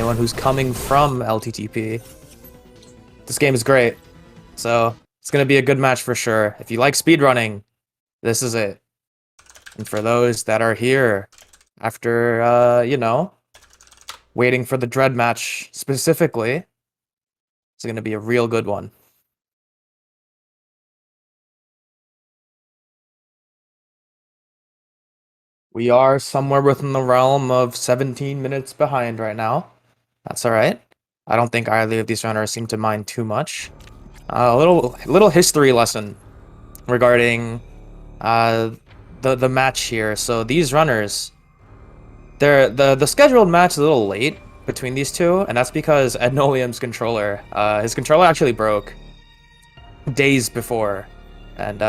anyone who's coming from LTTP. This game is great, so it's going to be a good match for sure. If you like speedrunning, this is it. And for those that are here after, you know, waiting for the Dread match specifically, it's going to be a real good one. We are somewhere within the realm of 17 minutes behind right now. That's alright. I don't think either of these runners seem to mind too much. A little history lesson regarding the match here. So these runners, the scheduled match is a little late between these two, and that's because Ednolium's controller, his controller actually broke days before, and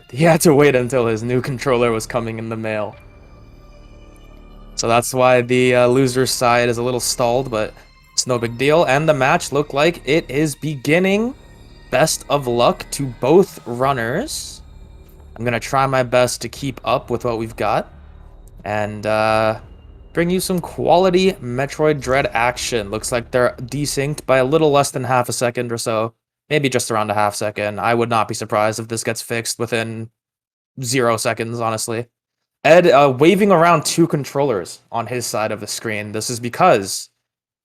he had to wait until his new controller was coming in the mail. So that's why the loser's side is a little stalled, but it's no big deal. And the match looked like it is beginning. Best of luck to both runners. I'm going to try my best to keep up with what we've got. And bring you some quality Metroid Dread action. Looks like they're desynced by a little less than half a second or so. Maybe just around a half second. I would not be surprised if this gets fixed within 0 seconds, honestly. Ed waving around 2 controllers on his side of the screen. This is because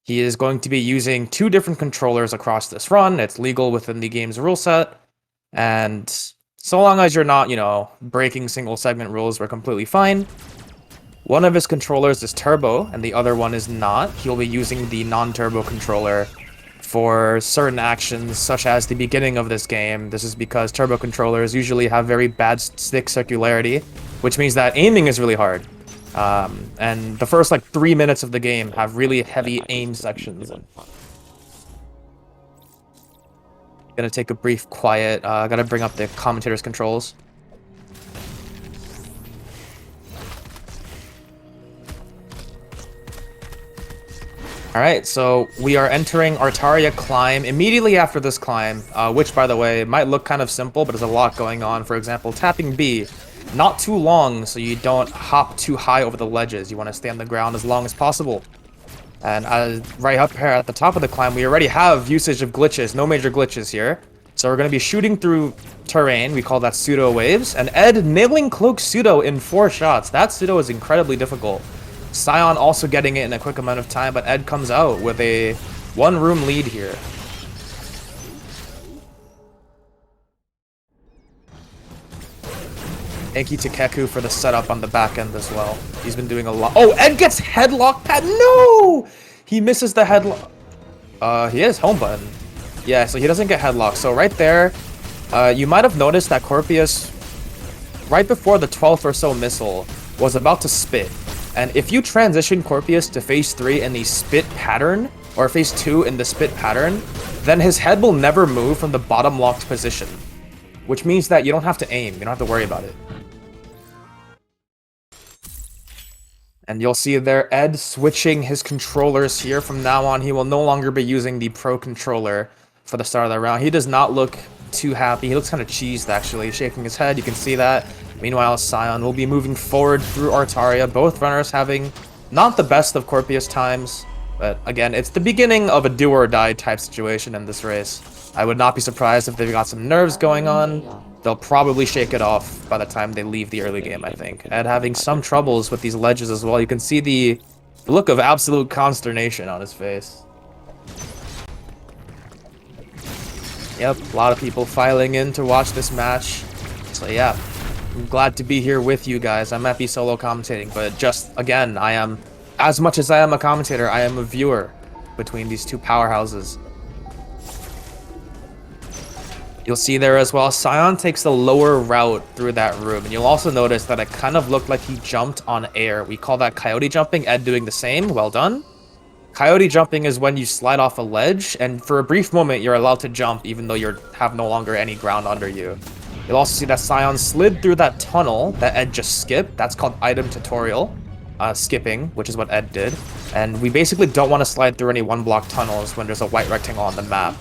he is going to be using 2 different controllers across this run. It's legal within the game's rule set. And so long as you're not, you know, breaking single segment rules, we're completely fine. One of his controllers is turbo, and the other one is not. He'll be using the non-turbo controller for certain actions, such as the beginning of this game. This is because turbo controllers usually have very bad stick circularity, which means that aiming is really hard. And the first, like, 3 minutes of the game have really heavy aim sections. Gonna take a brief quiet. Gotta bring up the commentator's controls. Alright, so we are entering Artaria Climb immediately after this climb, which, by the way, might look kind of simple, but there's a lot going on. For example, tapping B. Not too long, so you don't hop too high over the ledges. You want to stay on the ground as long as possible. And right up here at the top of the climb, we already have usage of glitches. No major glitches here. So we're going to be shooting through terrain. We call that pseudo waves. And Ed nailing cloak pseudo in 4 shots. That pseudo is incredibly difficult. Scion also getting it in a quick amount of time, but Ed comes out with a 1-room lead here. Thank you to Keku for the setup on the back end as well. He's been doing a lot. Oh, Ed gets headlock pad. No! He misses the headlock. He has home button. Yeah, so he doesn't get headlock. So right there, you might have noticed that Corpius, right before the 12th or so missile, was about to spit. And if you transition Corpius to phase 3 in the spit pattern, or phase 2 in the spit pattern, then his head will never move from the bottom locked position. Which means that you don't have to aim. You don't have to worry about it. And you'll see there Ed switching his controllers here. From now on, he will no longer be using the Pro controller for the start of the round. He does not look too happy. He looks kind of cheesed, actually, shaking his head. You can see that. Meanwhile, Scion will be moving forward through Artaria. Both runners having not the best of Corpius times. But again, it's the beginning of a do-or-die type situation in this race. I would not be surprised if they've got some nerves going on. They'll probably shake it off by the time they leave the early game, I think. Ed having some troubles with these ledges as well. You can see the look of absolute consternation on his face. Yep, a lot of people filing in to watch this match. So yeah, I'm glad to be here with you guys. I might be solo commentating, but just, again, I am, as much as I am a commentator, I am a viewer between these two powerhouses. You'll see there as well, Scion takes the lower route through that room, and you'll also notice that it kind of looked like he jumped on air. We call that coyote jumping. Ed doing the same. Well done. Coyote jumping is when you slide off a ledge, and for a brief moment, you're allowed to jump even though you have no longer any ground under you. You'll also see that Scion slid through that tunnel that Ed just skipped. That's called item tutorial skipping, which is what Ed did. And we basically don't want to slide through any one-block tunnels when there's a white rectangle on the map.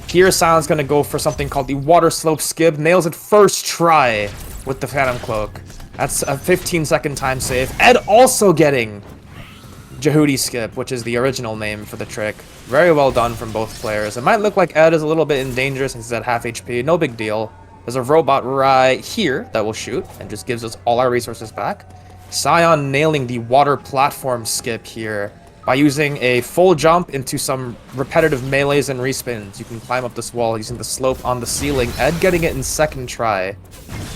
Here, Sion's going to go for something called the water slope skip. Nails it first try with the Phantom Cloak. That's a 15-second time save. Ed also getting Jehudi skip, which is the original name for the trick. Very well done from both players. It might look like Ed is a little bit in danger since he's at half HP. No big deal. There's a robot right here that will shoot and just gives us all our resources back. Scion nailing the water platform skip here by using a full jump into some repetitive melees and respins. You can climb up this wall using the slope on the ceiling. Ed getting it in second try.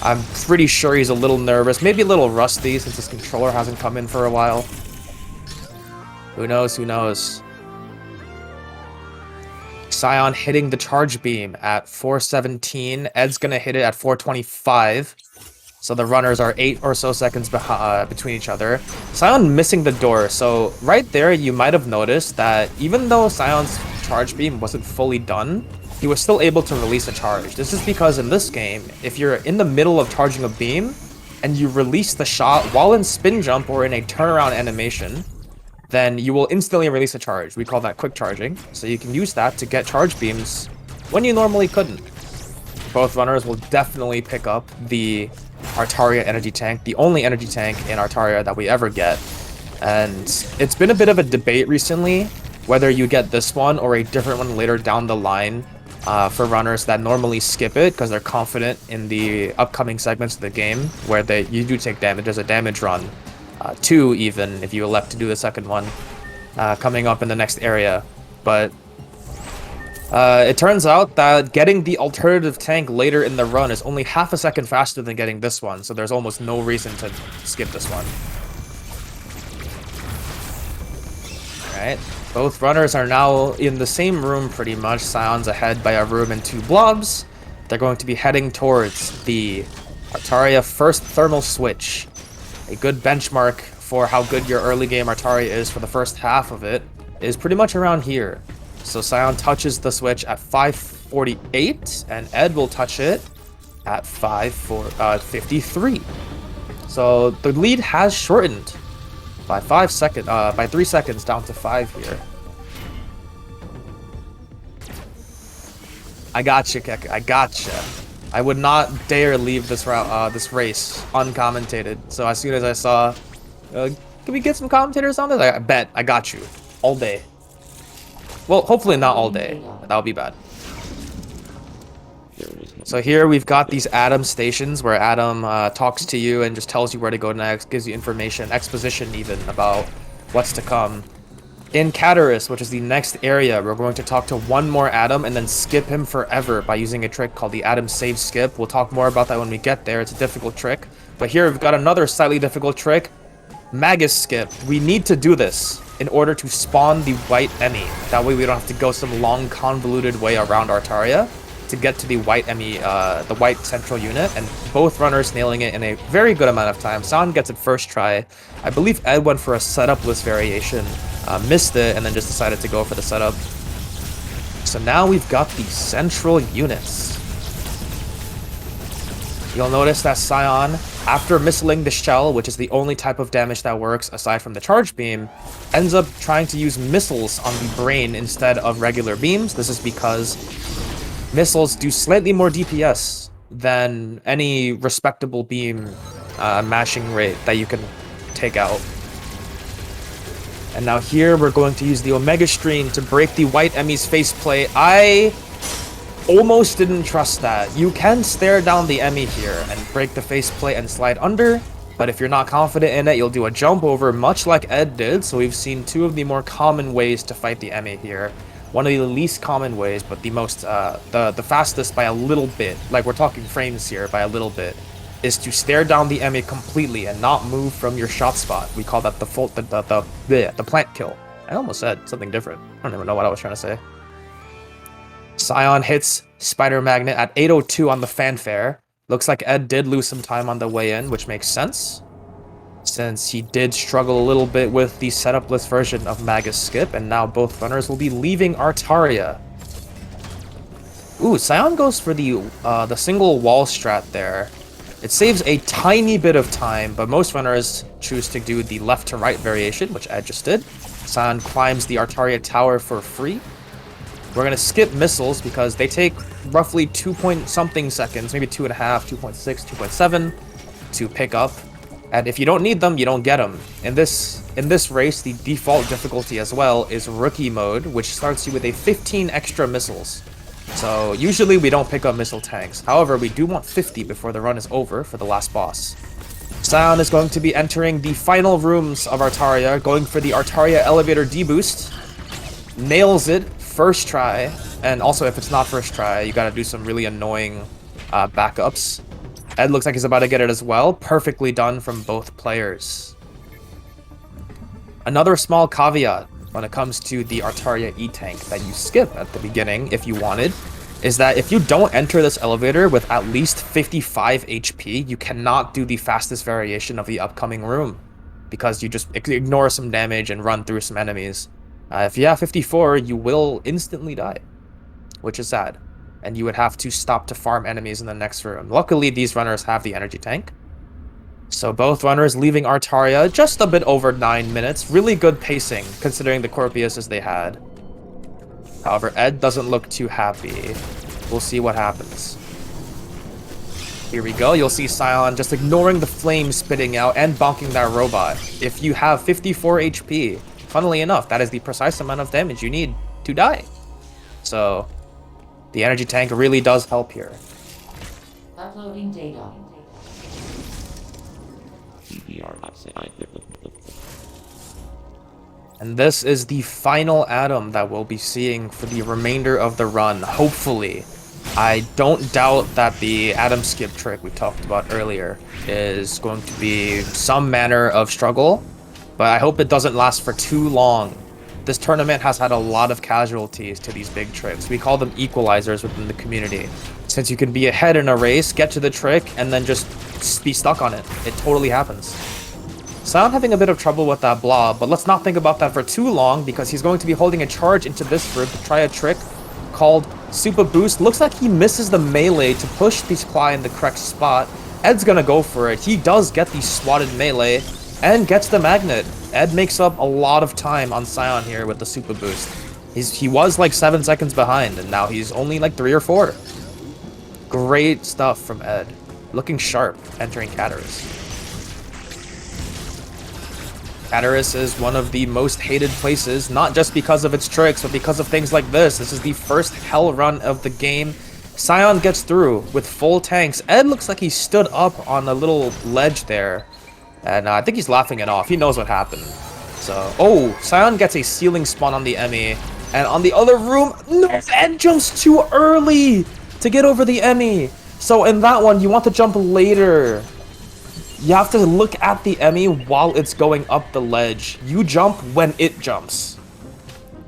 I'm pretty sure he's a little nervous, maybe a little rusty since his controller hasn't come in for a while. Who knows, who knows? Scion hitting the charge beam at 417. Ed's gonna hit it at 425. So the runners are 8 or so seconds between each other. Scion missing the door. So right there, you might have noticed that even though Scion's charge beam wasn't fully done, he was still able to release a charge. This is because in this game, if you're in the middle of charging a beam and you release the shot while in spin jump or in a turnaround animation, then you will instantly release a charge. We call that quick charging. So you can use that to get charge beams when you normally couldn't. Both runners will definitely pick up the Artaria energy tank, the only energy tank in Artaria that we ever get. And it's been a bit of a debate recently whether you get this one or a different one later down the line for runners that normally skip it because they're confident in the upcoming segments of the game where you do take damage. There's a damage run. 2 even if you elect to do the second one coming up in the next area. But it turns out that getting the alternative tank later in the run is only half a second faster than getting this one, so there's almost no reason to skip this one. Alright, both runners are now in the same room pretty much. Scion's ahead by a room and 2 blobs. They're going to be heading towards the Artaria first thermal switch. A good benchmark for how good your early game Artaria is for the first half of it is pretty much around here. So Scion touches the switch at 5:48, and Ed will touch it at 5:53. So the lead has shortened by 3 seconds down to 5 here. I gotcha, Kek. I gotcha. I would not dare leave this race uncommentated. So as soon as I saw, can we get some commentators on this? I bet. I got you. All day. Well, hopefully not all day. That would be bad. So here we've got these Adam stations where Adam talks to you and just tells you where to go next, gives you information, exposition even, about what's to come. In Cataris, which is the next area, we're going to talk to one more Adam and then skip him forever by using a trick called the Adam Save Skip. We'll talk more about that when we get there. It's a difficult trick. But here we've got another slightly difficult trick. Magus Skip. We need to do this in order to spawn the white Emmy. That way we don't have to go some long convoluted way around Artaria to get to the white Emmy, the white central unit, and both runners nailing it in a very good amount of time. Scion gets it first try. I believe Ed went for a setup list variation, missed it, and then just decided to go for the setup. So now we've got the central units. You'll notice that Scion, after missiling the shell, which is the only type of damage that works aside from the charge beam, ends up trying to use missiles on the brain instead of regular beams. This is because missiles do slightly more DPS than any respectable beam mashing rate that you can take out. And now here we're going to use the Omega Stream to break the white Emmy's faceplate. I almost didn't trust that. You can stare down the Emmy here and break the faceplate and slide under, but if you're not confident in it, you'll do a jump over, much like Ed did. So we've seen 2 of the more common ways to fight the Emmy here. One of the least common ways, but the most, the fastest by a little bit, like we're talking frames here by a little bit, is to stare down the Emmy completely and not move from your shot spot. We call that the plant kill. I almost said something different. I don't even know what I was trying to say. Scion hits Spider Magnet at 8:02 on the fanfare. Looks like Ed did lose some time on the way in, which makes sense, since he did struggle a little bit with the setup list version of Magus Skip, and now both runners will be leaving Artaria. Ooh, Scion goes for the single wall strat there. It saves a tiny bit of time, but most runners choose to do the left to right variation, which Ed just did. Scion climbs the Artaria tower for free. We're going to skip missiles because they take roughly 2-point-something seconds, maybe 2.5, 2.6, 2.7 to pick up. And if you don't need them, you don't get them. In this in this race, the default difficulty as well is Rookie Mode, which starts you with a 15 extra missiles. So usually we don't pick up missile tanks. However, we do want 50 before the run is over for the last boss. Scion is going to be entering the final rooms of Artaria, going for the Artaria Elevator D-Boost. Nails it first try, and also if it's not first try, you gotta do some really annoying backups. Ed looks like he's about to get it as well. Perfectly done from both players. Another small caveat when it comes to the Artaria E-Tank that you skip at the beginning if you wanted, is that if you don't enter this elevator with at least 55 HP, you cannot do the fastest variation of the upcoming room, because you just ignore some damage and run through some enemies. If you have 54, you will instantly die, which is sad, and you would have to stop to farm enemies in the next room. Luckily, these runners have the energy tank. So both runners leaving Artaria just a bit over 9 minutes. Really good pacing, considering the Corpiuses they had. However, Ed doesn't look too happy. We'll see what happens. Here we go. You'll see Scion just ignoring the flames spitting out and bonking that robot. If you have 54 HP, funnily enough, that is the precise amount of damage you need to die. So, the energy tank really does help here. Uploading data. And this is the final atom that we'll be seeing for the remainder of the run, hopefully. I don't doubt that the atom skip trick we talked about earlier is going to be some manner of struggle, but I hope it doesn't last for too long. This tournament has had a lot of casualties to these big tricks. We call them equalizers within the community. Since you can be ahead in a race, get to the trick, and then just be stuck on it. It totally happens. Scion having a bit of trouble with that blob, but let's not think about that for too long, because he's going to be holding a charge into this group to try a trick called Super Boost. Looks like he misses the melee to push the supply in the correct spot. Ed's gonna go for it. He does get the swatted melee and gets the magnet. Ed makes up a lot of time on Scion here with the Super Boost. He was like 7 seconds behind, and now he's only like 3 or 4. Great stuff from Ed. Looking sharp entering Cataris. Cataris is one of the most hated places, not just because of its tricks, but because of things like this. This is the first hell run of the game. Scion gets through with full tanks. Ed looks like he stood up on a little ledge there, and I think he's laughing it off. He knows what happened. So, oh, Scion gets a ceiling spawn on the Emmy, and on the other room, no, Ed jumps too early to get over the Emmy. So in that one, you want to jump later. You have to look at the Emmy while it's going up the ledge. You jump when it jumps.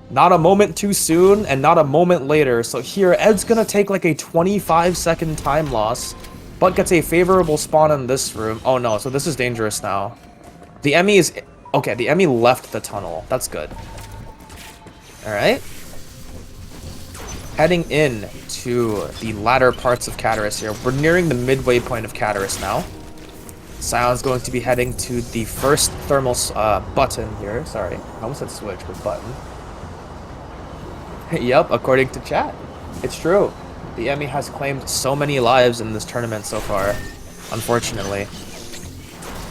Not a moment too soon and not a moment later. So here, Ed's gonna take like a 25-second time loss, but gets a favorable spawn in this room. Oh no, so this is dangerous now. The Emmy is... Okay, the Emmy left the tunnel. That's good. Alright. Heading in to the latter parts of Cataris here. We're nearing the midway point of Cataris now. Scion's going to be heading to the first thermal button here. Sorry, I almost said switch, but button. Yep, according to chat. It's true. The Emmy has claimed so many lives in this tournament so far, unfortunately.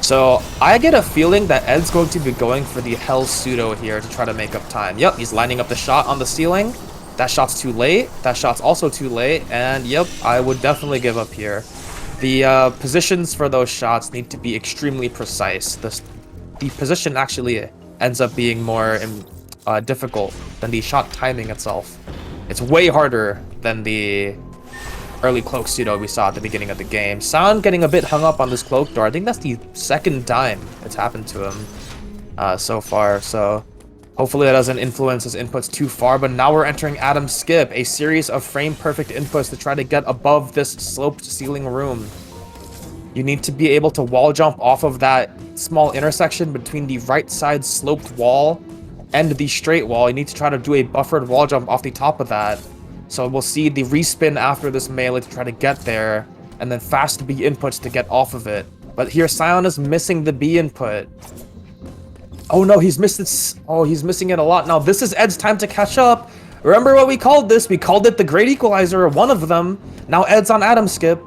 So, I get a feeling that Ed's going to be going for the Hell Pseudo here to try to make up time. Yep, he's lining up the shot on the ceiling. That shot's too late. That shot's also too late. And yep, I would definitely give up here. The positions for those shots need to be extremely precise. The position actually ends up being more difficult than the shot timing itself. It's way harder than the early cloak pseudo we saw at the beginning of the game. Scion getting a bit hung up on this cloak door. I think that's the second time it's happened to him so far. So hopefully that doesn't influence his inputs too far. But now we're entering Atom Skip, a series of frame-perfect inputs to try to get above this sloped ceiling room. You need to be able to wall jump off of that small intersection between the right side sloped wall and the straight wall. You need to try to do a buffered wall jump off the top of that. So we'll see the respin after this melee to try to get there, and then fast B inputs to get off of it. But here Scion is missing the B input. Oh no, he's missed it. Oh, he's missing it a lot. Now this is Ed's time to catch up. Remember what we called this? We called it the Great Equalizer, one of them. Now Ed's on Atom Skip.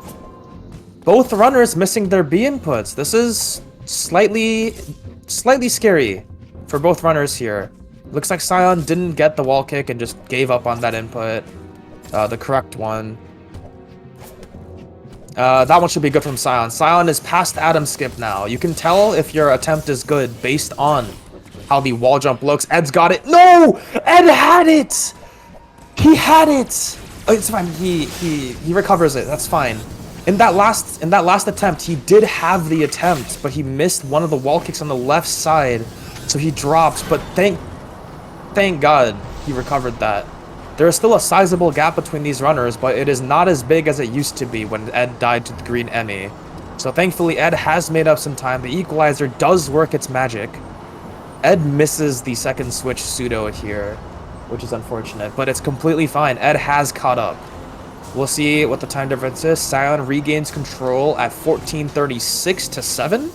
Both runners missing their B inputs. This is slightly scary. for both runners here. Looks like Scion didn't get the wall kick and just gave up on that input. The correct one. That one should be good from Scion. Scion is past Adam skip now. You can tell if your attempt is good based on how the wall jump looks. Ed's got it. No! Ed had it! He had it! Oh, it's fine. He recovers it. That's fine. In that last attempt, he did have the attempt, but he missed one of the wall kicks on the left side, so he dropped. But thank God he recovered that. There is still a sizable gap between these runners, but it is not as big as it used to be when Ed died to the green Emmy. So thankfully, Ed has made up some time. The equalizer does work its magic. Ed misses the second switch pseudo here, which is unfortunate, but it's completely fine. Ed has caught up. We'll see what the time difference is. Scion regains control at 14:36 to 7.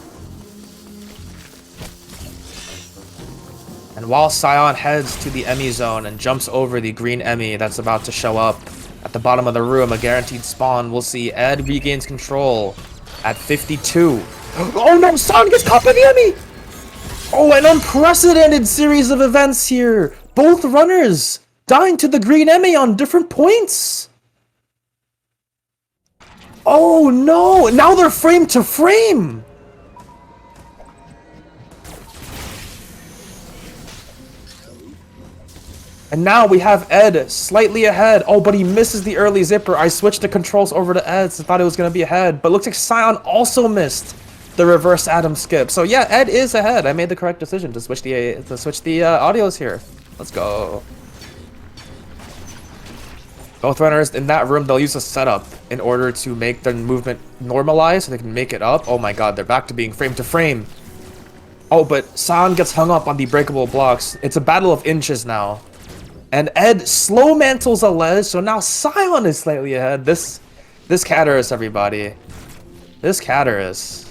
And while Scion heads to the Emmy zone and jumps over the green Emmy that's about to show up at the bottom of the room, a guaranteed spawn, we'll see Ed regains control at 52. Oh no, Scion gets caught by the Emmy! Oh, an unprecedented series of events here! Both runners dying to the green Emmy on different points! Oh no! Now they're frame to frame! And now we have Ed slightly ahead. Oh, but he misses the early zipper. I switched the controls over to Ed, so I thought it was going to be ahead. But looks like Scion also missed the reverse Adam skip. So yeah, Ed is ahead. I made the correct decision to switch the audios here. Let's go. Both runners in that room, they'll use a setup in order to make their movement normalize so they can make it up. Oh my god, they're back to being frame to frame. Oh, but Scion gets hung up on the breakable blocks. It's a battle of inches now. And Ed slow mantles a ledge, so now Scion is slightly ahead. This Caterus, everybody. This Caterus.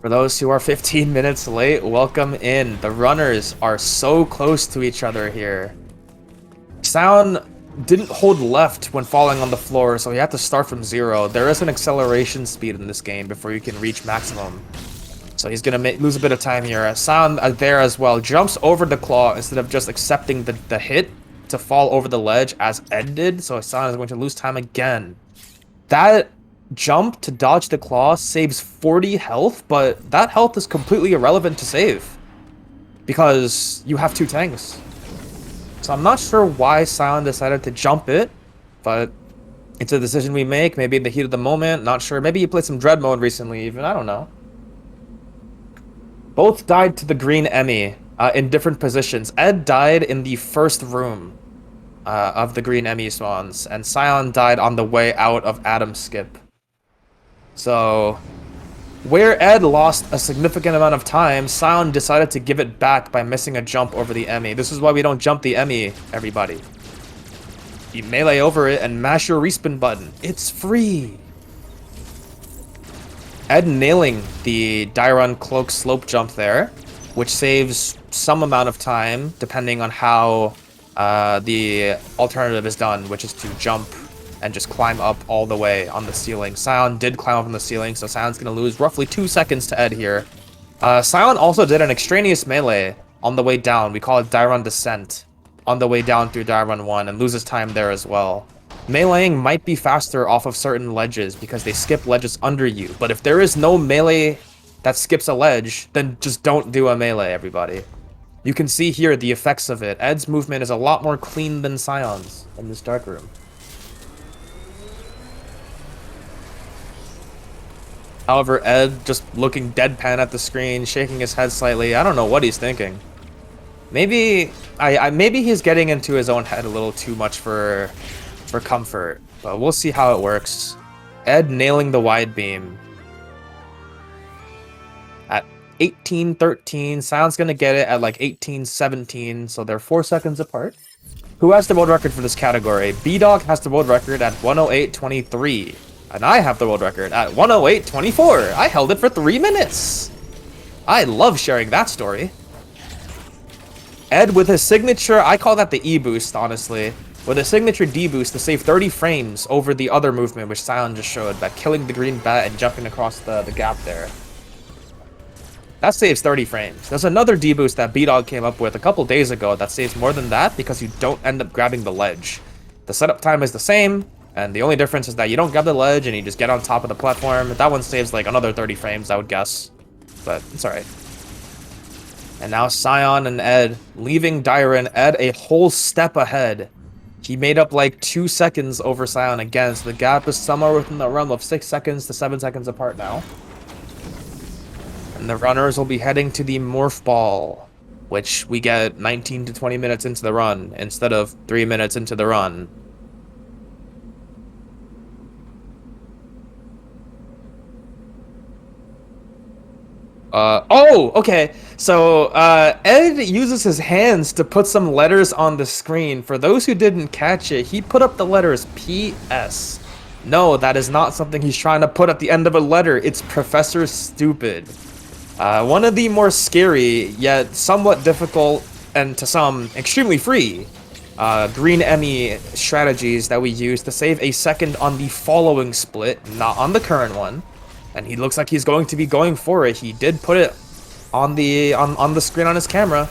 For those who are 15 minutes late, welcome in. The runners are so close to each other here. Scion didn't hold left when falling on the floor, so he had to start from 0. There is an acceleration speed in this game before you can reach maximum. So he's going to lose a bit of time here. Scion there as well. Jumps over the claw instead of just accepting the hit to fall over the ledge as Ed did. So Scion is going to lose time again. That jump to dodge the claw saves 40 health, but that health is completely irrelevant to save because you have 2 tanks. So I'm not sure why Scion decided to jump it, but it's a decision we make. Maybe in the heat of the moment, not sure. Maybe you played some Dread mode recently even, I don't know. Both died to the green Emmy in different positions. Ed died in the first room of the green Emmy spawns, and Scion died on the way out of Adam skip. So, where Ed lost a significant amount of time, Scion decided to give it back by missing a jump over the Emmy. This is why we don't jump the Emmy, everybody. You melee over it and mash your respawn button. It's free! Ed nailing the Dairon cloak slope jump there, which saves some amount of time, depending on how the alternative is done, which is to jump and just climb up all the way on the ceiling. Scion did climb up on the ceiling, so Scion's going to lose roughly 2 seconds to Ed here. Scion also did an extraneous melee on the way down. We call it Dairon Descent on the way down through Dairon 1 and loses time there as well. Meleeing might be faster off of certain ledges because they skip ledges under you. But if there is no melee that skips a ledge, then just don't do a melee, everybody. You can see here the effects of it. Ed's movement is a lot more clean than Scion's in this dark room. However, Ed just looking deadpan at the screen, shaking his head slightly. I don't know what he's thinking. Maybe maybe he's getting into his own head a little too much for comfort, but we'll see how it works. Ed nailing the wide beam at 18:13. Scion's gonna get it at like 18:17, so they're 4 seconds apart. Who has the world record for this category? B-Dog has the world record at 108.23. And I have the world record at 108.24. I held it for 3 minutes. I love sharing that story. Ed with his signature, I call that the E-boost, honestly. with a signature D-boost to save 30 frames over the other movement which Scion just showed, by killing the green bat and jumping across the gap there. That saves 30 frames. There's another D-boost that B-Dog came up with a couple days ago that saves more than that because you don't end up grabbing the ledge. The setup time is the same, and the only difference is that you don't grab the ledge and you just get on top of the platform. That one saves like another 30 frames, I would guess. But it's alright. And now Scion and Ed leaving Dyron. Ed a whole step ahead. He made up like 2 seconds over Scion again, so the gap is somewhere within the realm of 6 seconds to 7 seconds apart now. And the runners will be heading to the Morph Ball, which we get 19 to 20 minutes into the run instead of 3 minutes into the run. Oh, okay. So, Ed uses his hands to put some letters on the screen. For those who didn't catch it, he put up the letters PS. No, that is not something he's trying to put at the end of a letter. It's Professor Stupid. One of the more scary, yet somewhat difficult, and to some, extremely free, Green Emmy strategies that we use to save a second on the following split, not on the current one. And he looks like he's going to be going for it. He did put it on the screen on his camera.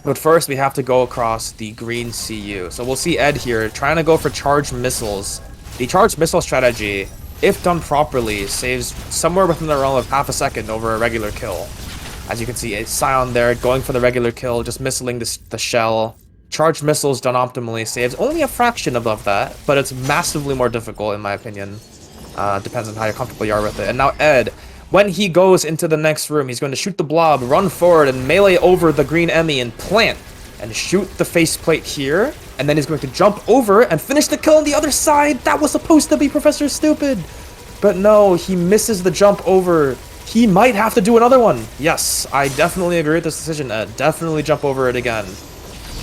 But first we have to go across the green CU. So we'll see Ed here trying to go for charged missiles. The charged missile strategy, if done properly, saves somewhere within the realm of half a second over a regular kill. As you can see, a Scion there going for the regular kill, just missiling the shell. Charged missiles done optimally saves only a fraction above that, but it's massively more difficult in my opinion. Depends on how comfortable you are with it. And now Ed, when he goes into the next room, he's going to shoot the blob, run forward, and melee over the green Emmy and plant, and shoot the faceplate here. And then he's going to jump over and finish the kill on the other side. That was supposed to be Professor Stupid. But no, he misses the jump over. He might have to do another one. Yes, I definitely agree with this decision, Ed. Definitely jump over it again.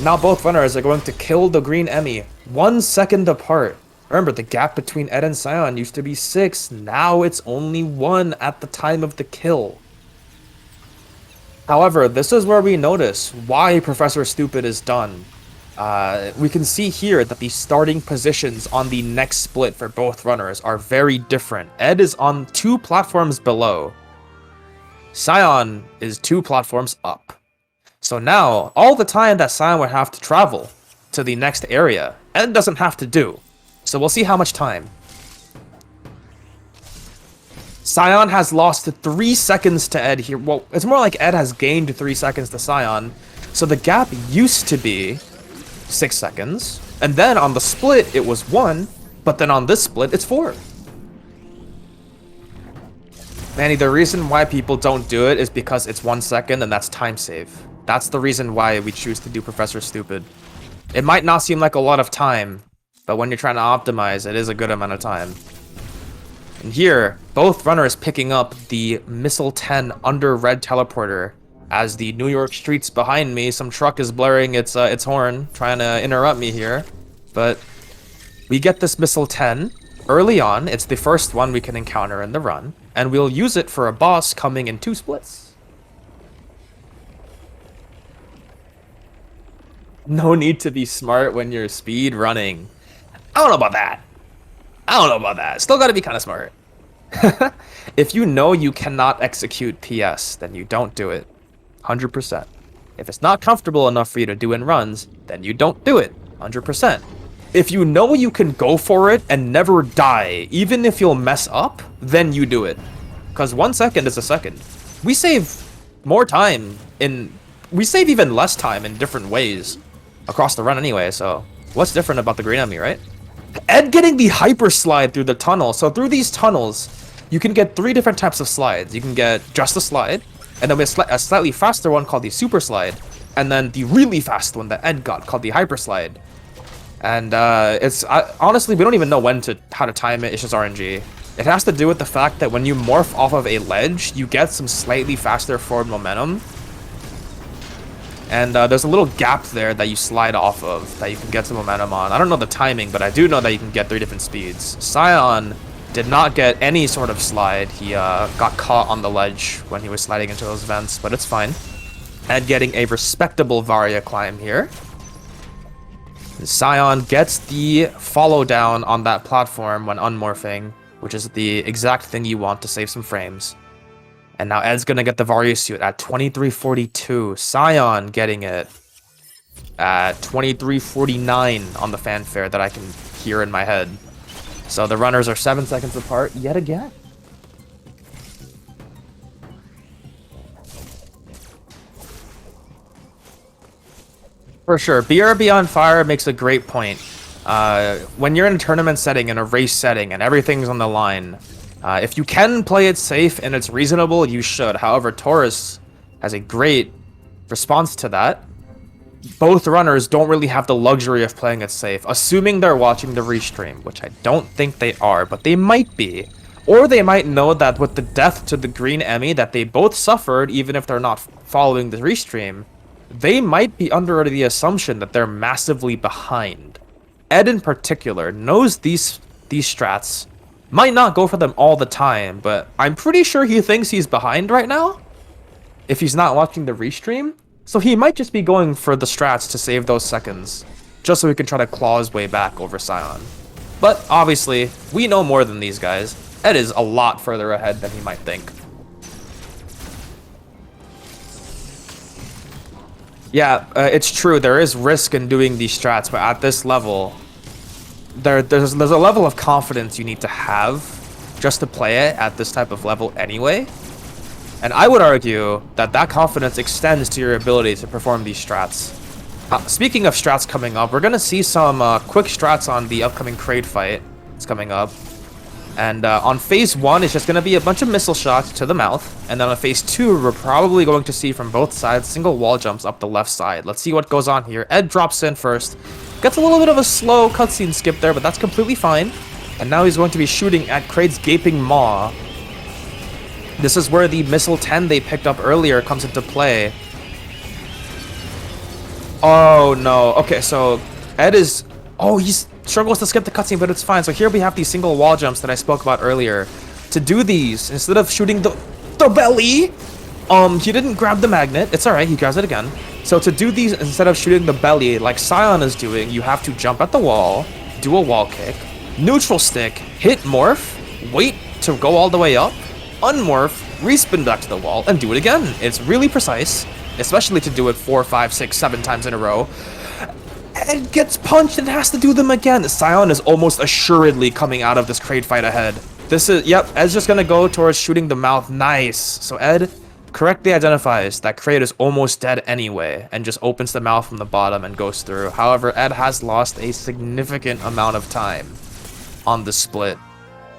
Now both runners are going to kill the green Emmy 1 second apart. Remember, the gap between Ed and Scion used to be 6. Now it's only 1 at the time of the kill. However, this is where we notice why Professor Stupid is done. We can see here that the starting positions on the next split for both runners are very different. Ed is on 2 platforms below. Scion is 2 platforms up. So now, all the time that Scion would have to travel to the next area, Ed doesn't have to do. So we'll see how much time. Scion has lost 3 seconds to Ed here. Well, it's more like Ed has gained 3 seconds to Scion. So the gap used to be 6 seconds. And then on the split, it was 1. But then on this split, it's 4. Manny, the reason why people don't do it is because it's 1 second and that's time save. That's the reason why we choose to do Professor Stupid. It might not seem like a lot of time, but when you're trying to optimize, it is a good amount of time. And here, both runners picking up the Missile 10 under red teleporter. As the New York streets behind me, some truck is blaring its horn, trying to interrupt me here. But we get this Missile 10 early on. It's the first one we can encounter in the run. And we'll use it for a boss coming in 2 splits. No need to be smart when you're speed running. I don't know about that. Still gotta be kind of smart. If you know you cannot execute PS, then you don't do it. 100%. If it's not comfortable enough for you to do in runs, then you don't do it. 100%. If you know you can go for it and never die, even if you'll mess up, then you do it. Because 1 second is a second. We save more time we save even less time in different ways across the run anyway, so what's different about the green enemy, right? Ed getting the hyper slide through the tunnel. So through these tunnels, you can get 3 different types of slides. You can get just a slide, and then a slightly faster one called the super slide, and then the really fast one that Ed got called the hyper slide. And honestly, we don't even know how to time it. It's just RNG. It has to do with the fact that when you morph off of a ledge, you get some slightly faster forward momentum. And there's a little gap there that you slide off of that you can get some momentum on. I don't know the timing, but I do know that you can get 3 different speeds. Scion did not get any sort of slide. He got caught on the ledge when he was sliding into those vents, but it's fine. And getting a respectable Varia climb here. Scion gets the follow down on that platform when unmorphing, which is the exact thing you want to save some frames. And now Ed's gonna get the Vario suit at 2342. Scion getting it at 2349 on the fanfare that I can hear in my head. So the runners are 7 seconds apart yet again. For sure, BRB on fire makes a great point. When you're in a tournament setting, in a race setting, and everything's on the line, if you can play it safe and it's reasonable, you should. However, Taurus has a great response to that. Both runners don't really have the luxury of playing it safe, assuming they're watching the restream, which I don't think they are, but they might be. Or they might know that with the death to the green Emmy that they both suffered, even if they're not following the restream, they might be under the assumption that they're massively behind. Ed in particular knows these strats, might not go for them all the time, but I'm pretty sure he thinks he's behind right now, if he's not watching the restream. So he might just be going for the strats to save those seconds, just so he can try to claw his way back over Scion. But obviously, we know more than these guys. Ed is a lot further ahead than he might think. Yeah, it's true, there is risk in doing these strats, but at this level, there's a level of confidence you need to have just to play it at this type of level anyway. And I would argue that that confidence extends to your ability to perform these strats. Speaking of strats coming up, we're going to see some quick strats on the upcoming Kraid fight. It's coming up. And on phase 1, it's just going to be a bunch of missile shots to the mouth. And then on phase 2, we're probably going to see from both sides single wall jumps up the left side. Let's see what goes on here. Ed drops in first. Gets a little bit of a slow cutscene skip there, but that's completely fine. And now he's going to be shooting at Kraid's gaping maw. This is where the missile 10 they picked up earlier comes into play. Oh no. Okay, so Ed is... Oh, he struggles to skip the cutscene, but it's fine. So here we have these single wall jumps that I spoke about earlier. To do these, instead of shooting the belly, he didn't grab the magnet. It's alright, he grabs it again. So to do these, instead of shooting the belly, like Scion is doing, you have to jump at the wall, do a wall kick, neutral stick, hit morph, wait to go all the way up, unmorph, respin back to the wall, and do it again. It's really precise, especially to do it 4, 5, 6, 7 times in a row. Ed gets punched and has to do them again. Scion is almost assuredly coming out of this Kraid fight ahead. This is, yep, Ed's just gonna go towards shooting the mouth. Nice. So Ed correctly identifies that Kraid is almost dead anyway, and just opens the mouth from the bottom and goes through. However, Ed has lost a significant amount of time on the split.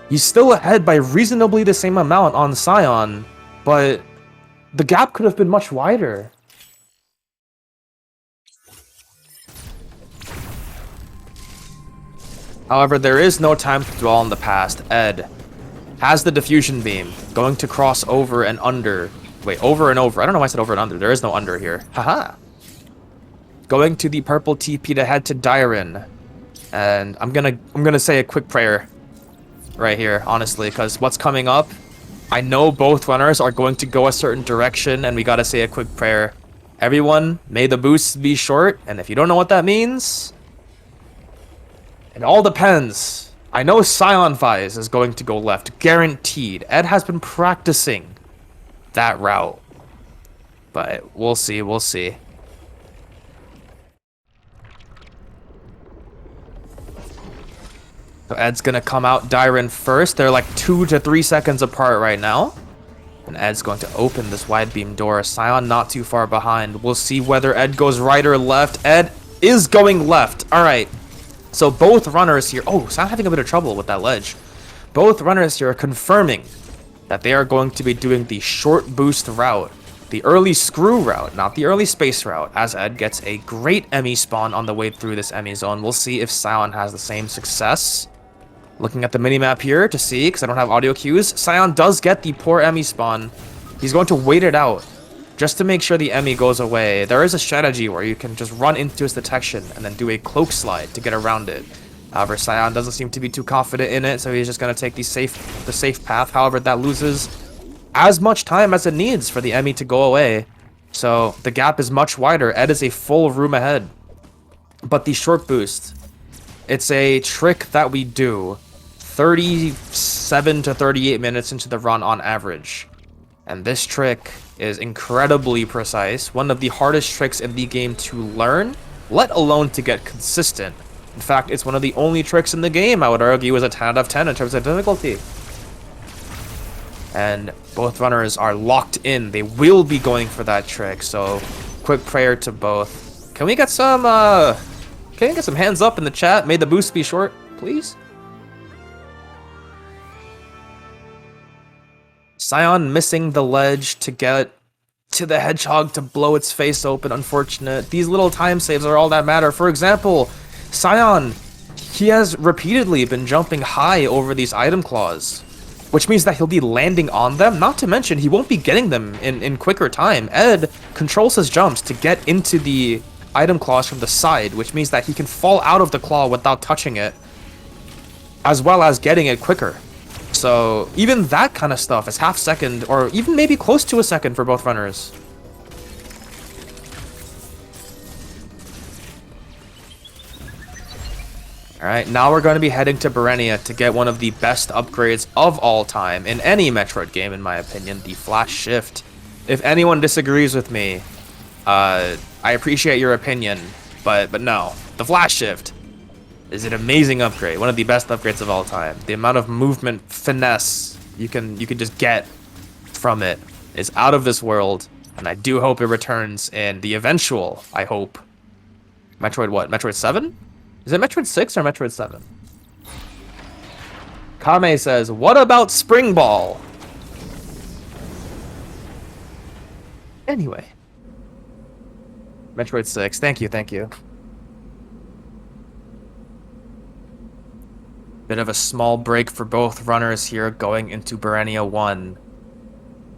He's still ahead by reasonably the same amount on Scion, but the gap could have been much wider. However, there is no time to dwell on the past. Ed has the diffusion beam, going to cross over and under. Wait, over and over. I don't know why I said over and under. There is no under here. Haha. Going to the purple TP to head to Dyren. And I'm gonna say a quick prayer right here, honestly, because what's coming up, I know both runners are going to go a certain direction, and we gotta say a quick prayer. Everyone, may the boosts be short, and if you don't know what that means, it all depends. I know ScionVyse is going to go left, guaranteed. Ed has been practicing that route, but we'll see, we'll see. So Ed's gonna come out Dyren first. They're like 2 to 3 seconds apart right now. And Ed's going to open this wide beam door. Scion not too far behind. We'll see whether Ed goes right or left. Ed is going left. All right. So both runners here... Oh, Scion having a bit of trouble with that ledge. Both runners here are confirming that they are going to be doing the short boost route. The early screw route, not the early space route, as Ed gets a great Emmy spawn on the way through this Emmy zone. We'll see if Scion has the same success. Looking at the minimap here to see, because I don't have audio cues. Scion does get the poor Emmy spawn. He's going to wait it out, just to make sure the Emmy goes away. There is a strategy where you can just run into his detection and then do a cloak slide to get around it. However, Scion doesn't seem to be too confident in it, so he's just going to take the safe path. However, that loses as much time as it needs for the Emmy to go away. So the gap is much wider. Ed is a full room ahead. But the short boost, it's a trick that we do 37 to 38 minutes into the run on average. And this trick is incredibly precise, one of the hardest tricks in the game to learn, let alone to get consistent. In fact, it's one of the only tricks in the game I would argue is a 10 out of 10 in terms of difficulty. And both runners are locked in. They will be going for that trick, so quick prayer to both. Can we get some hands up in the chat? May the boost be short, please? Scion missing the ledge to get to the hedgehog to blow its face open. Unfortunate. These little time saves are all that matter. For example, Scion, he has repeatedly been jumping high over these item claws, which means that he'll be landing on them. Not to mention, he won't be getting them in quicker time. Ed controls his jumps to get into the item claws from the side, which means that he can fall out of the claw without touching it, as well as getting it quicker. So even that kind of stuff is half second, or even maybe close to a second for both runners. Alright, now we're going to be heading to Berenia to get one of the best upgrades of all time in any Metroid game, in my opinion, the Flash Shift. If anyone disagrees with me, I appreciate your opinion, but no. The Flash Shift is an amazing upgrade, one of the best upgrades of all time. The amount of movement finesse you can just get from it is out of this world, and I do hope it returns in the eventual, I hope, Metroid what? Metroid 7? Is it Metroid 6 or Metroid 7? Kame says, what about Spring Ball? Anyway. Metroid 6, thank you. Bit of a small break for both runners here going into Berenia 1.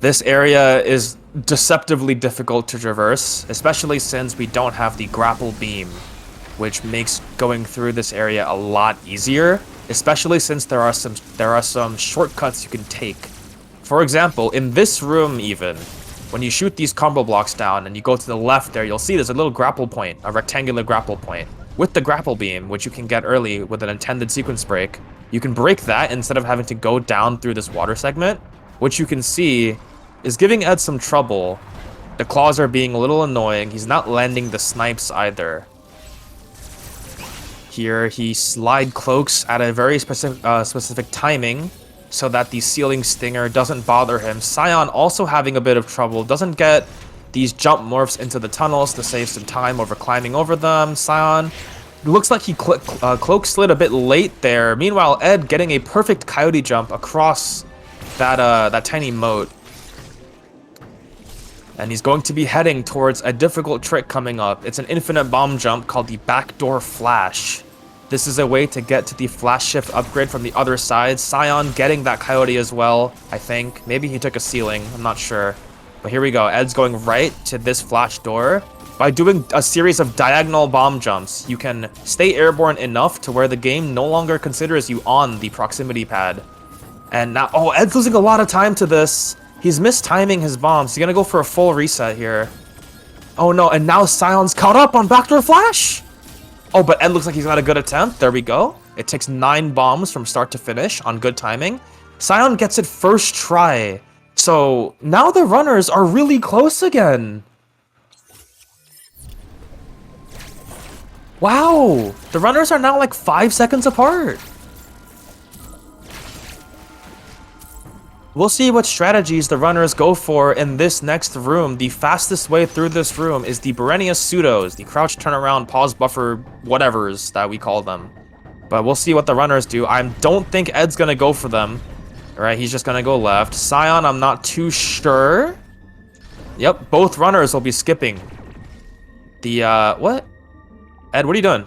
This area is deceptively difficult to traverse, especially since we don't have the grapple beam, which makes going through this area a lot easier, especially since there are some shortcuts you can take. For example, in this room even, when you shoot these combo blocks down and you go to the left there, you'll see there's a little grapple point, a rectangular grapple point. With the grapple beam, which you can get early with an intended sequence break, you can break that instead of having to go down through this water segment, which you can see is giving Ed some trouble. The claws are being a little annoying. He's not landing the snipes either. Here, he slide cloaks at a very specific timing so that the ceiling stinger doesn't bother him. Scion also having a bit of trouble, doesn't get these jump morphs into the tunnels to save some time over climbing over them. Scion looks like he cloak slid a bit late there. Meanwhile, Ed getting a perfect coyote jump across that tiny moat. And he's going to be heading towards a difficult trick coming up. It's an infinite bomb jump called the backdoor flash. This is a way to get to the flash shift upgrade from the other side. Scion getting that coyote as well, I think. Maybe he took a ceiling, I'm not sure. But here we go, Ed's going right to this flash door. By doing a series of diagonal bomb jumps, you can stay airborne enough to where the game no longer considers you on the proximity pad. And now, oh, Ed's losing a lot of time to this. He's mistiming his bombs. He's gonna go for a full reset here. Oh no, and now Scion's caught up on backdoor flash! Oh, but Ed looks like he's got a good attempt. There we go. It takes 9 bombs from start to finish on good timing. Scion gets it first try. So now the runners are really close again. Wow, the runners are now like 5 seconds apart. We'll see what strategies the runners go for in this next room. The fastest way through this room is the Berenia pseudos, the crouch, turnaround, pause, buffer, whatevers that we call them. But we'll see what the runners do. I don't think Ed's gonna go for them. Alright, he's just gonna go left. Scion, I'm not too sure. Yep, both runners will be skipping. The, what? Ed, what are you doing?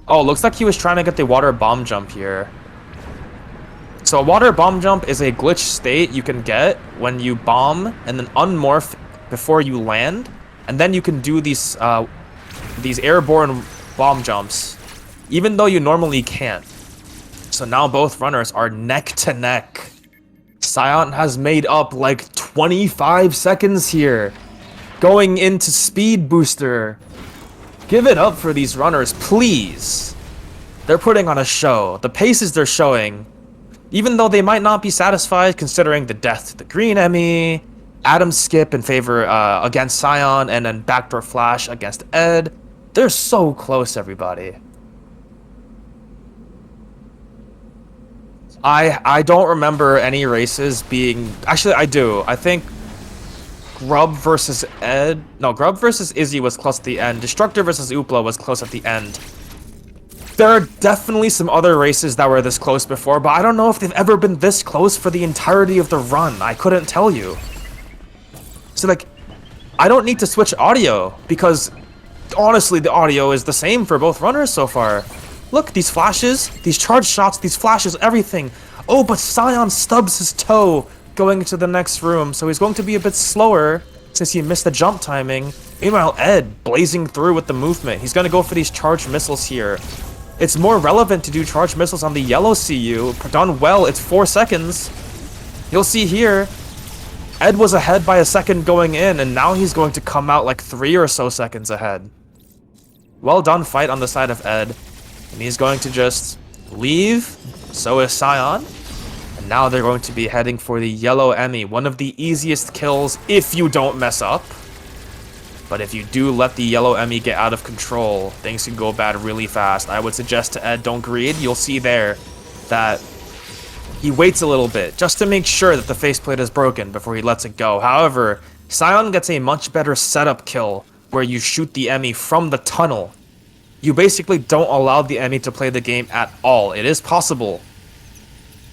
Oh, looks like he was trying to get the water bomb jump here. So a water bomb jump is a glitch state you can get when you bomb and then unmorph before you land, and then you can do these airborne bomb jumps, even though you normally can't. So now both runners are neck to neck. Scion has made up like 25 seconds here. going into Speed Booster. Give it up for these runners, please. They're putting on a show. The paces they're showing, even though they might not be satisfied considering the death to the green Emmy, Adam skip in favor against Scion, and then backdoor flash against Ed. They're so close, everybody. I don't remember any races being... Actually, I do. I think Grub versus Ed... No, Grub versus Izzy was close at the end. Destructor versus Oopla was close at the end. There are definitely some other races that were this close before, but I don't know if they've ever been this close for the entirety of the run. I couldn't tell you. So, like, I don't need to switch audio, because honestly, the audio is the same for both runners so far. Look, these flashes, these charge shots, these flashes, everything. Oh, but Scion stubs his toe going into the next room, so he's going to be a bit slower since he missed the jump timing. Meanwhile, Ed blazing through with the movement. He's going to go for these charged missiles here. It's more relevant to do charged missiles on the yellow CU. Done well, it's 4 seconds. You'll see here, Ed was ahead by a second going in, and now he's going to come out like 3 or so seconds ahead. Well done fight on the side of Ed. And he's going to just leave. So is Scion. And now they're going to be heading for the yellow Emmy. One of the easiest kills if you don't mess up. But if you do let the yellow Emmy get out of control, things can go bad really fast. I would suggest to Ed, don't greed. You'll see there that he waits a little bit just to make sure that the faceplate is broken before he lets it go. However, Scion gets a much better setup kill where you shoot the Emmy from the tunnel. You basically don't allow the Emmy to play the game at all. It is possible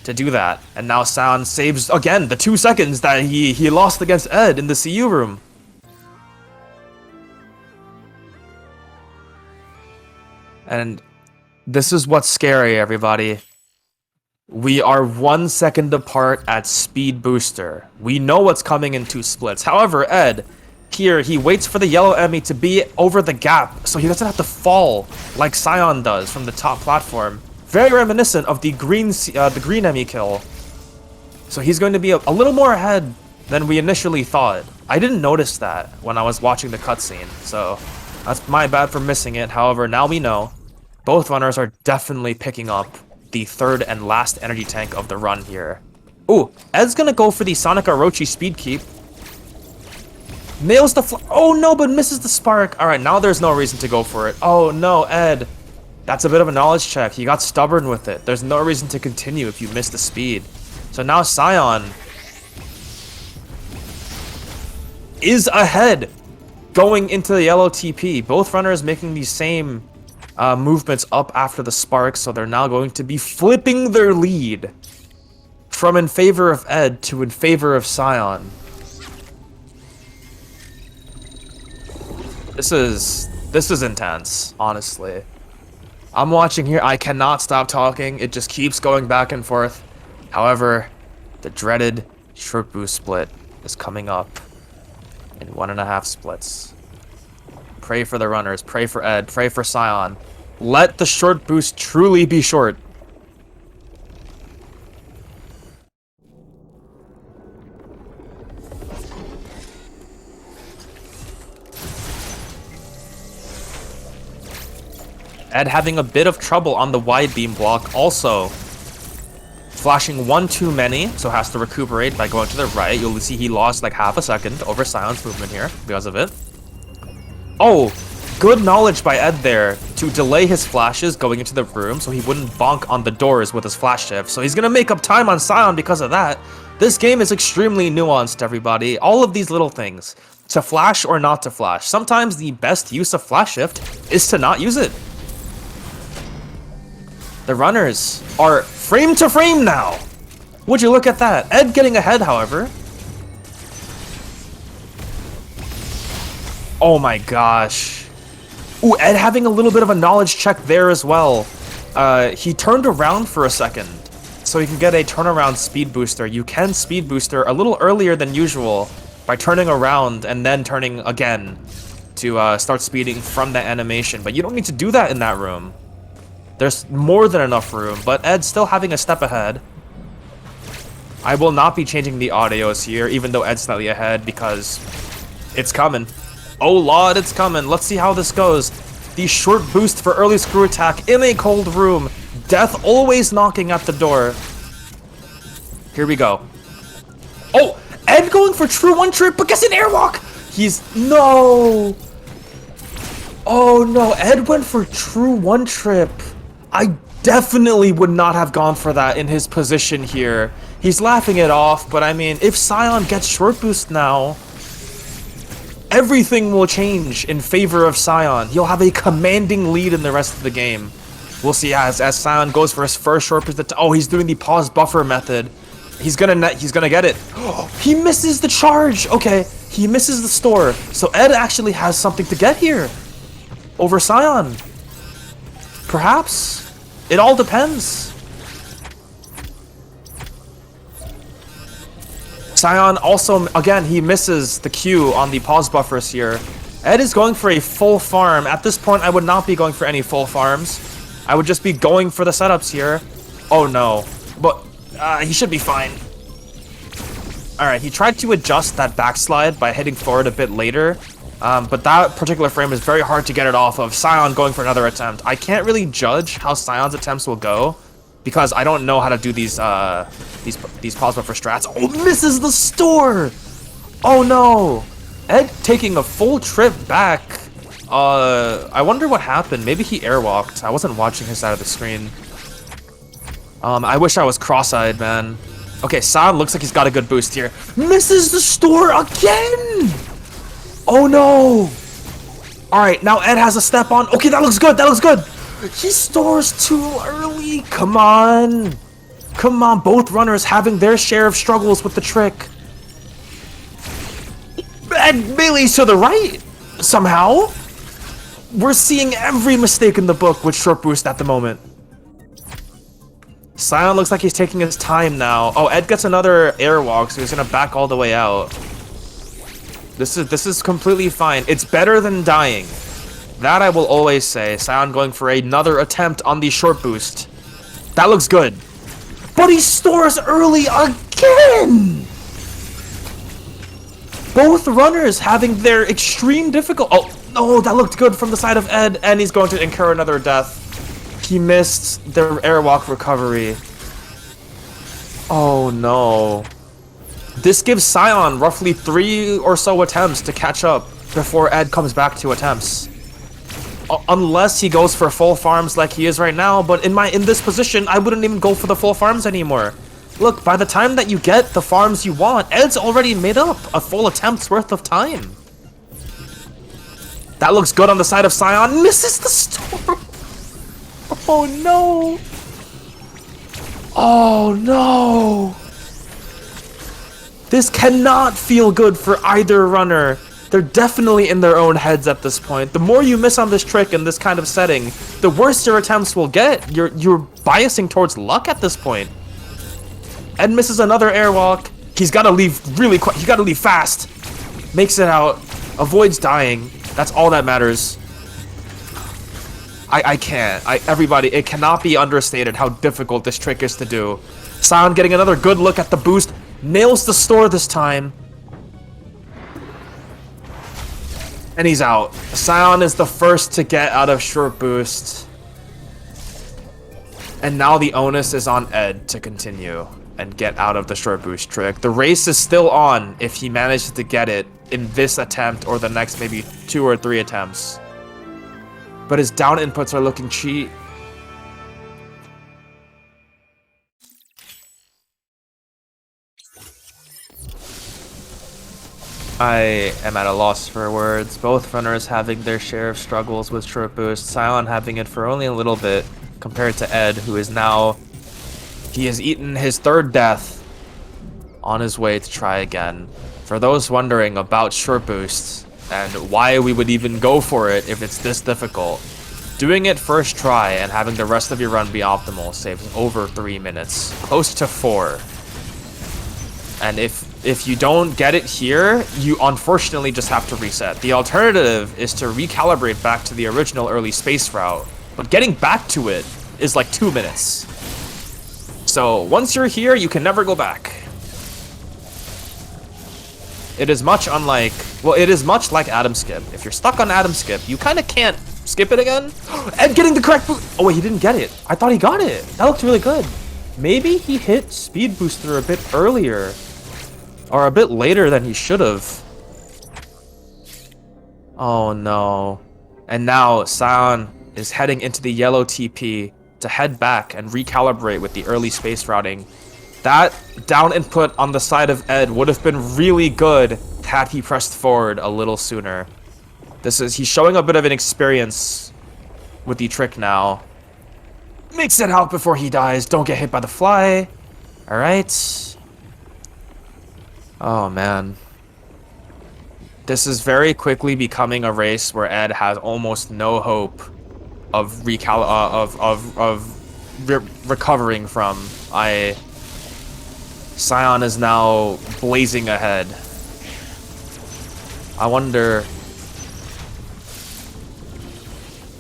to do that. And now Scion saves, again, the 2 seconds that he lost against Ed in the CU room. And this is what's scary, everybody. We are 1 second apart at Speed Booster. We know what's coming in 2 splits. However, Ed... Here, he waits for the yellow Emmy to be over the gap, so he doesn't have to fall like Scion does from the top platform. Very reminiscent of the green Emmy kill. So he's going to be a little more ahead than we initially thought. I didn't notice that when I was watching the cutscene, so that's my bad for missing it. However, now we know both runners are definitely picking up the 3rd and last energy tank of the run here. Ooh, Ed's gonna go for the Sonic Orochi speed keep. Nails the oh no, but misses the spark. Alright, now there's no reason to go for it. Oh no, Ed. That's a bit of a knowledge check. He got stubborn with it. There's no reason to continue if you miss the speed. So now Scion is ahead going into the yellow TP. Both runners making these same movements up after the spark, so they're now going to be flipping their lead from in favor of Ed to in favor of Scion. This is intense, honestly. I'm watching here, I cannot stop talking, it just keeps going back and forth. However, the dreaded short boost split is coming up in 1.5 splits. Pray for the runners, pray for Ed, pray for Scion. Let the short boost truly be short. Ed having a bit of trouble on the wide beam block, also flashing 1 too many, so has to recuperate by going to the right. You'll see he lost like half a second over Sion's movement here because of it. Oh, good knowledge by Ed there to delay his flashes going into the room so he wouldn't bonk on the doors with his flash shift. So he's gonna make up time on Scion because of that. This game is extremely nuanced, everybody. All of these little things. To flash or not to flash. Sometimes the best use of flash shift is to not use it. The runners are frame to frame now. Would you look at that? Ed getting ahead, however. Oh my gosh. Ooh, Ed having a little bit of a knowledge check there as well. He turned around for a second, so he can get a turnaround speed booster. You can speed booster a little earlier than usual by turning around and then turning again to start speeding from the animation. But you don't need to do that in that room. There's more than enough room, but Ed's still having a step ahead. I will not be changing the audios here, even though Ed's slightly ahead, because It's coming. Oh lord, it's coming. Let's see how this goes. The short boost for early screw attack in a cold room. Death always knocking at the door. Here we go. Oh, Ed going for true one trip, but gets an airwalk. He's no. Oh no, Ed went for true one trip. I definitely would not have gone for that in his position here. He's laughing it off, but I mean, if Scion gets short boost now, everything will change in favor of Scion. He'll have a commanding lead in the rest of the game. We'll see as Scion goes for his first short boost. Oh, he's doing the pause buffer method. He's gonna get it. Oh, he misses the charge. Okay, he misses the store. So Ed actually has something to get here over Scion. Perhaps. It all depends. Scion also, again, he misses the Q on the pause buffers here. Ed is going for a full farm. At this point, I would not be going for any full farms. I would just be going for the setups here. Oh no. But he should be fine. Alright, he tried to adjust that backslide by hitting forward a bit later. But that particular frame is very hard to get it off of. Scion going for another attempt. I can't really judge how Scion's attempts will go because I don't know how to do these pause buffer strats. Oh, misses the store! Oh no! Ed taking a full trip back. I wonder what happened. Maybe he airwalked. I wasn't watching his side of the screen. I wish I was cross-eyed, man. Okay, Scion looks like he's got a good boost here. Misses the store again! Oh no! Alright, now Ed has a step on. Okay, that looks good, that looks good! He stores too early! Come on! Come on, both runners having their share of struggles with the trick. Ed melee's to the right! Somehow! We're seeing every mistake in the book with short boost at the moment. Scion looks like he's taking his time now. Oh, Ed gets another airwalk, so he's gonna back all the way out. This is completely fine. It's better than dying. That I will always say. Scion going for another attempt on the short boost. That looks good. But he stores early again! Both runners having their extreme difficult. Oh, no, that looked good from the side of Ed, and he's going to incur another death. He missed their airwalk recovery. Oh no. This gives Scion roughly 3 or so attempts to catch up before Ed comes back to attempts. Unless he goes for full farms like he is right now, but in this position, I wouldn't even go for the full farms anymore. Look, by the time that you get the farms you want, Ed's already made up a full attempt's worth of time. That looks good on the side of Scion. Misses the storm. Oh no. Oh no. This cannot feel good for either runner. They're definitely in their own heads at this point. The more you miss on this trick in this kind of setting, the worse your attempts will get. You're biasing towards luck at this point. Ed misses another airwalk. He's got to leave really quick. He got to leave fast. Makes it out. Avoids dying. That's all that matters. I can't. Everybody, it cannot be understated how difficult this trick is to do. Scion getting another good look at the boost. Nails the store this time. And he's out. Scion is the first to get out of short boost. And now the onus is on Ed to continue and get out of the short boost trick. The race is still on if he manages to get it in this attempt or the next maybe 2 or 3 attempts. But his down inputs are looking cheap. I am at a loss for words. Both runners having their share of struggles with short boost. Scion having it for only a little bit compared to Ed, who is now... He has eaten his 3rd death on his way to try again. For those wondering about short boosts and why we would even go for it if it's this difficult, doing it first try and having the rest of your run be optimal saves over 3 minutes, close to 4. And if you don't get it here, you unfortunately just have to reset. The alternative is to recalibrate back to the original early space route, but getting back to it is like 2 minutes. So once you're here, you can never go back. it is much unlike... Well, it is much like Atom Skip. If you're stuck on Atom Skip, you kind of can't skip it again. And getting the correct boost! Oh, wait, he didn't get it. I thought he got it. That looked really good. Maybe he hit Speed Booster a bit earlier. Or a bit later than he should have. Oh, no. And now, Scion is heading into the yellow TP to head back and recalibrate with the early space routing. That down input on the side of Ed would have been really good had he pressed forward a little sooner. He's showing a bit of an experience with the trick now. Makes it out before he dies. Don't get hit by the fly. Alright. Oh, man. This is very quickly becoming a race where Ed has almost no hope of recovering from. Scion is now blazing ahead. I wonder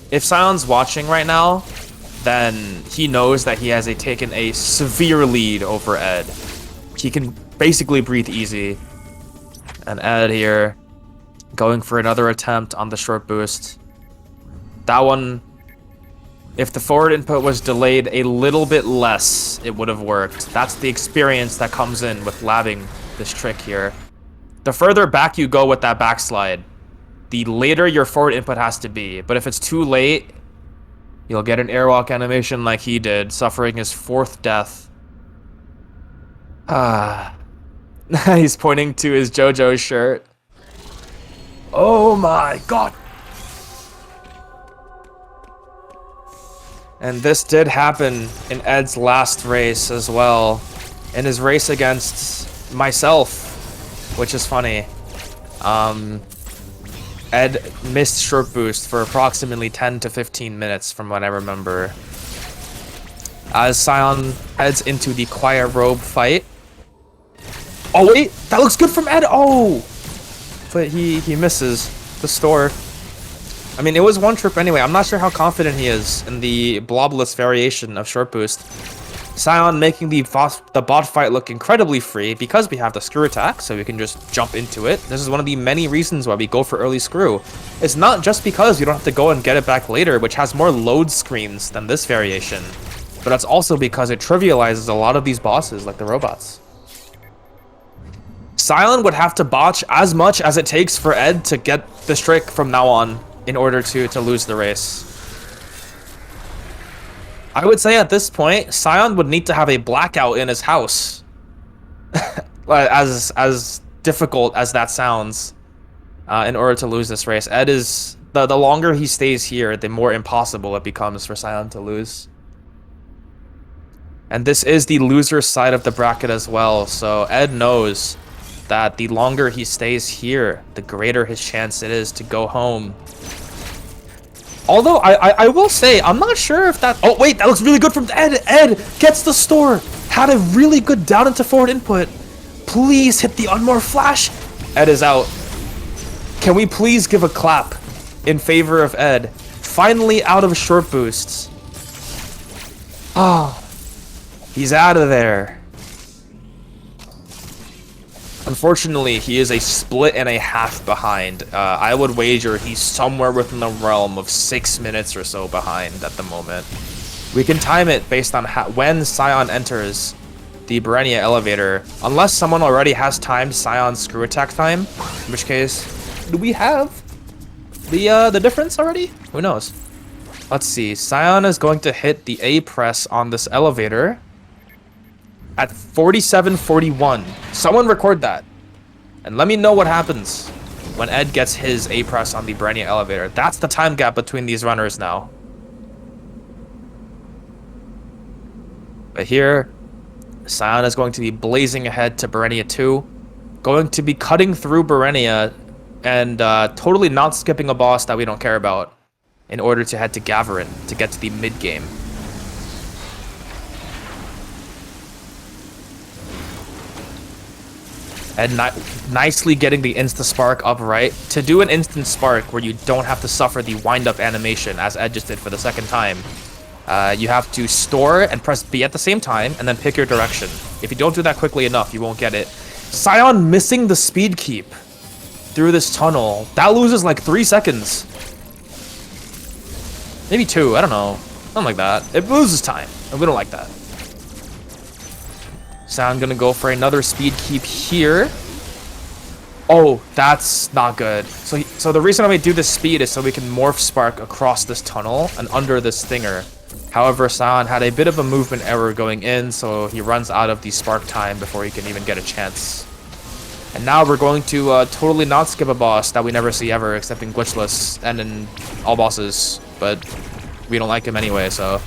if Scion's watching right now, then he knows that he has taken a severe lead over Ed. He can basically breathe easy. And Ed here going for another attempt on the short boost. That one, if the forward input was delayed a little bit less, it would have worked. That's the experience that comes in with labbing this trick here. The further back you go with that backslide, the later your forward input has to be. But if it's too late, you'll get an airwalk animation like he did, suffering his 4th death. He's pointing to his JoJo shirt. Oh my god! And this did happen in Ed's last race as well. In his race against myself, which is funny. Ed missed short boost for approximately 10 to 15 minutes from what I remember. As Scion heads into the Quiet Robe fight. Oh wait, that looks good from Ed! Oh! But he misses the store. I mean, it was one trip anyway. I'm not sure how confident he is in the blobless variation of short boost. Scion making the bot fight look incredibly free because we have the screw attack, so we can just jump into it. This is one of the many reasons why we go for early screw. It's not just because you don't have to go and get it back later, which has more load screens than this variation, but that's also because it trivializes a lot of these bosses, like the robots. Scion would have to botch as much as it takes for Ed to get this trick from now on in order to lose the race. I would say at this point, Scion would need to have a blackout in his house. as difficult as that sounds, in order to lose this race. Ed is... The longer he stays here, the more impossible it becomes for Scion to lose. And this is the loser side of the bracket as well, so Ed knows that the longer he stays here, the greater his chance it is to go home. Although, I will say, I'm not sure if that... Oh, wait, that looks really good from Ed! Ed gets the store! Had a really good down into forward input. Please hit the Unmore Flash! Ed is out. Can we please give a clap in favor of Ed? Finally out of short boosts. Ah, he's out of there. Unfortunately, he is a split and a half behind. I would wager he's somewhere within the realm of 6 minutes or so behind at the moment. We can time it based on when Scion enters the Berenia elevator, unless someone already has timed Scion's screw attack time, in which case, do we have the difference already? Who knows? Let's see. Scion is going to hit the A press on this elevator at 47:41. Someone record that. And let me know what happens when Ed gets his A press on the Berenia elevator. That's the time gap between these runners now. But here, Scion is going to be blazing ahead to Berenia 2. Going to be cutting through Berenia and totally not skipping a boss that we don't care about in order to head to Gavarin to get to the mid-game. And nicely getting the insta-spark upright. To do an instant spark where you don't have to suffer the wind-up animation, as Ed just did for the second time, you have to store and press B at the same time, and then pick your direction. If you don't do that quickly enough, you won't get it. Scion missing the speed keep through this tunnel. That loses like 3 seconds. Maybe 2, I don't know. Something like that. It loses time, and we don't like that. Scion gonna go for another speed keep here. Oh, that's not good. So the reason why we do this speed is so we can morph spark across this tunnel and under this stinger. However, Scion had a bit of a movement error going in, so he runs out of the spark time before he can even get a chance. And now we're going to totally not skip a boss that we never see ever, except in Glitchless and in all bosses. But we don't like him anyway, so...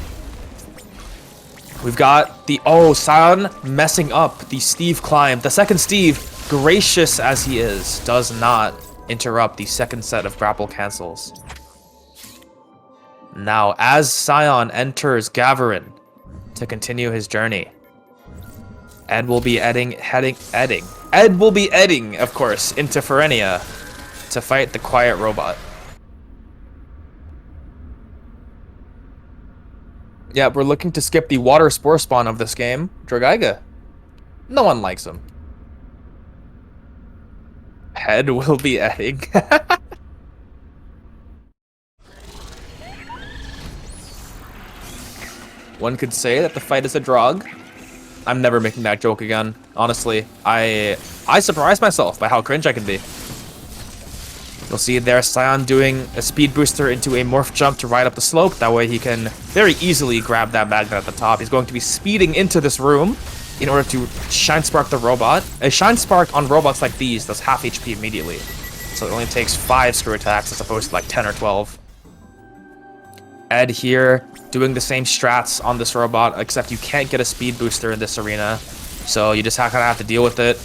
We've got the... Oh, Scion messing up the Steve climb. The second Steve, gracious as he is, does not interrupt the second set of grapple cancels. Now, as Scion enters Gavarin to continue his journey, Ed will be Ed will be edding, of course, into Ferenia to fight the quiet robot. Yeah, we're looking to skip the water spore spawn of this game, Dragaiga. No one likes him. Ed will be edding. One could say that the fight is a drog. I'm never making that joke again. Honestly, I surprise myself by how cringe I can be. You'll see there Scion doing a speed booster into a morph jump to ride up the slope. That way he can very easily grab that magnet at the top. He's going to be speeding into this room in order to Shine Spark the robot. A Shine Spark on robots like these does half HP immediately. So it only takes 5 screw attacks as opposed to like 10 or 12. Ed here doing the same strats on this robot, except you can't get a speed booster in this arena. So you just kind of have to deal with it.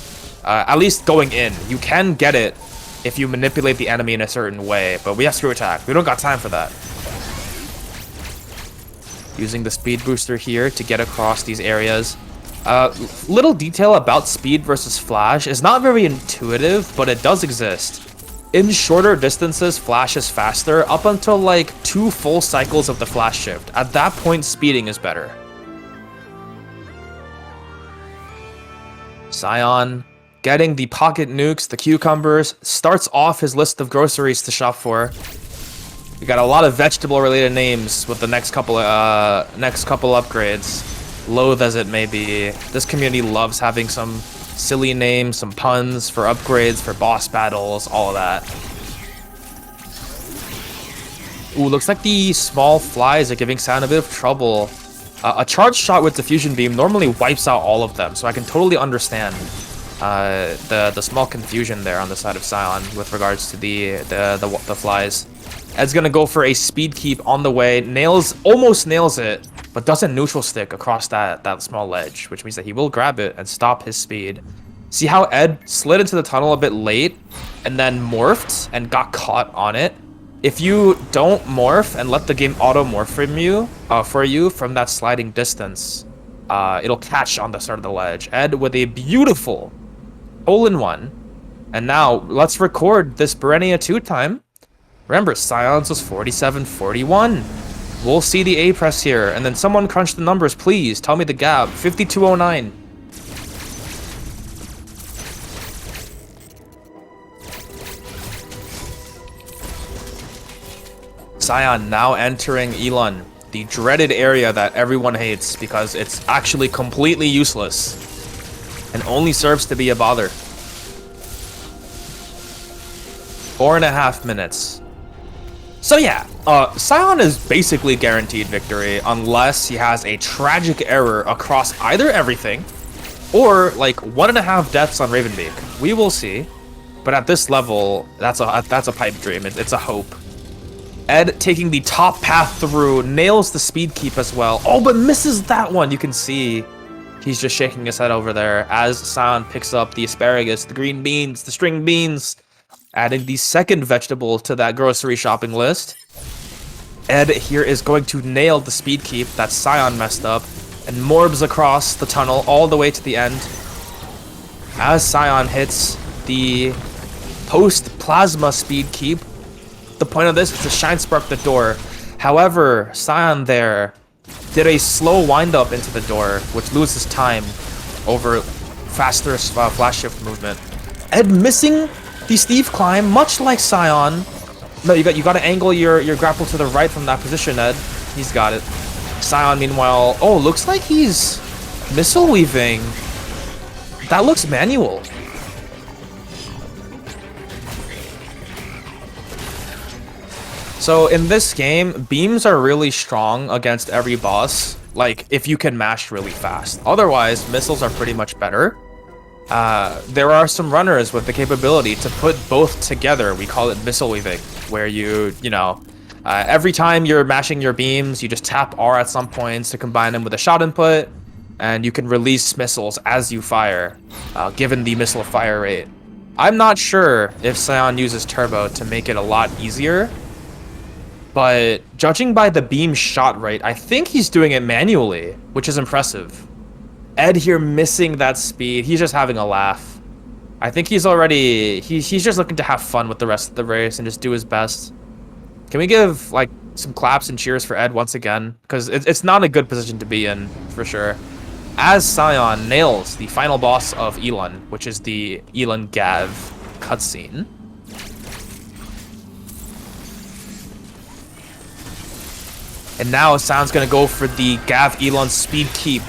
At least going in. You can get it if you manipulate the enemy in a certain way, but we have screw attack. We don't got time for that. Using the speed booster here to get across these areas. Little detail about speed versus flash is not very intuitive, but it does exist. In shorter distances, flash is faster up until like 2 full cycles of the flash shift. At that point, speeding is better. Scion getting the pocket nukes, the cucumbers, starts off his list of groceries to shop for. We got a lot of vegetable-related names with the next couple upgrades. Loath as it may be, this community loves having some silly names, some puns for upgrades, for boss battles, all of that. Ooh, looks like the small flies are giving Scion a bit of trouble. A charge shot with diffusion beam normally wipes out all of them, so I can totally understand the small confusion there on the side of Scion with regards to the flies. Ed's gonna go for a speed keep on the way, almost nails it, but doesn't neutral stick across that small ledge, which means that he will grab it and stop his speed. See how Ed slid into the tunnel a bit late and then morphed and got caught on it? If you don't morph and let the game auto-morph for you from that sliding distance, it'll catch on the start of the ledge. Ed with a beautiful hole-in-one. And now, let's record this Berenia 2 time. Remember, Scion's was 47-41. We'll see the A press here, and then someone crunch the numbers, please. Tell me the gap. 5209. Scion now entering Elon, the dreaded area that everyone hates because it's actually completely useless and only serves to be a bother. 4.5 minutes. So yeah, Scion is basically guaranteed victory unless he has a tragic error across either everything or like 1.5 deaths on Ravenbeak. We will see, but at this level, that's a pipe dream. It's a hope. Ed taking the top path through, nails the speed keep as well. Oh, but misses that one. You can see he's just shaking his head over there as Scion picks up the asparagus, the green beans, the string beans, adding the second vegetable to that grocery shopping list. Ed here is going to nail the speed keep that Scion messed up and morbs across the tunnel all the way to the end. As Scion hits the post-plasma speed keep, the point of this is to Shine Spark the door. However, Scion there did a slow wind up into the door, which loses time over faster flash shift movement. Ed missing the Steve climb, much like Scion. No, you got to angle your grapple to the right from that position, Ed. He's got it. Scion, meanwhile, oh, looks like he's missile weaving. That looks manual. So in this game, beams are really strong against every boss, like if you can mash really fast. Otherwise, missiles are pretty much better. There are some runners with the capability to put both together. We call it missile weaving, where every time you're mashing your beams, you just tap R at some points to combine them with a shot input, and you can release missiles as you fire, given the missile fire rate. I'm not sure if Scion uses turbo to make it a lot easier, but judging by the beam shot rate, I think he's doing it manually, which is impressive. Ed here missing that speed. He's just having a laugh. I think he's just looking to have fun with the rest of the race and just do his best. Can we give like some claps and cheers for Ed once again? Because it's not a good position to be in, for sure. As Scion nails the final boss of Elon, which is the Elon Gav cutscene. And now Scion's gonna go for the Gav Elon speed keep.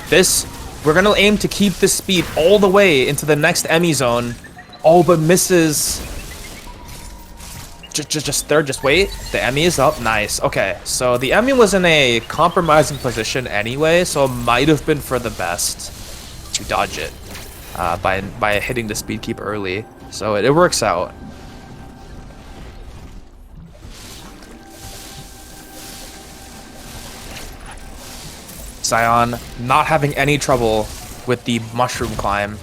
We're gonna aim to keep this speed all the way into the next Emmy zone. Oh, but misses. Just wait. The Emmy is up. Nice. Okay, so the Emmy was in a compromising position anyway, so it might have been for the best to dodge it by hitting the speed keep early. So it works out. Scion not having any trouble with the mushroom climb.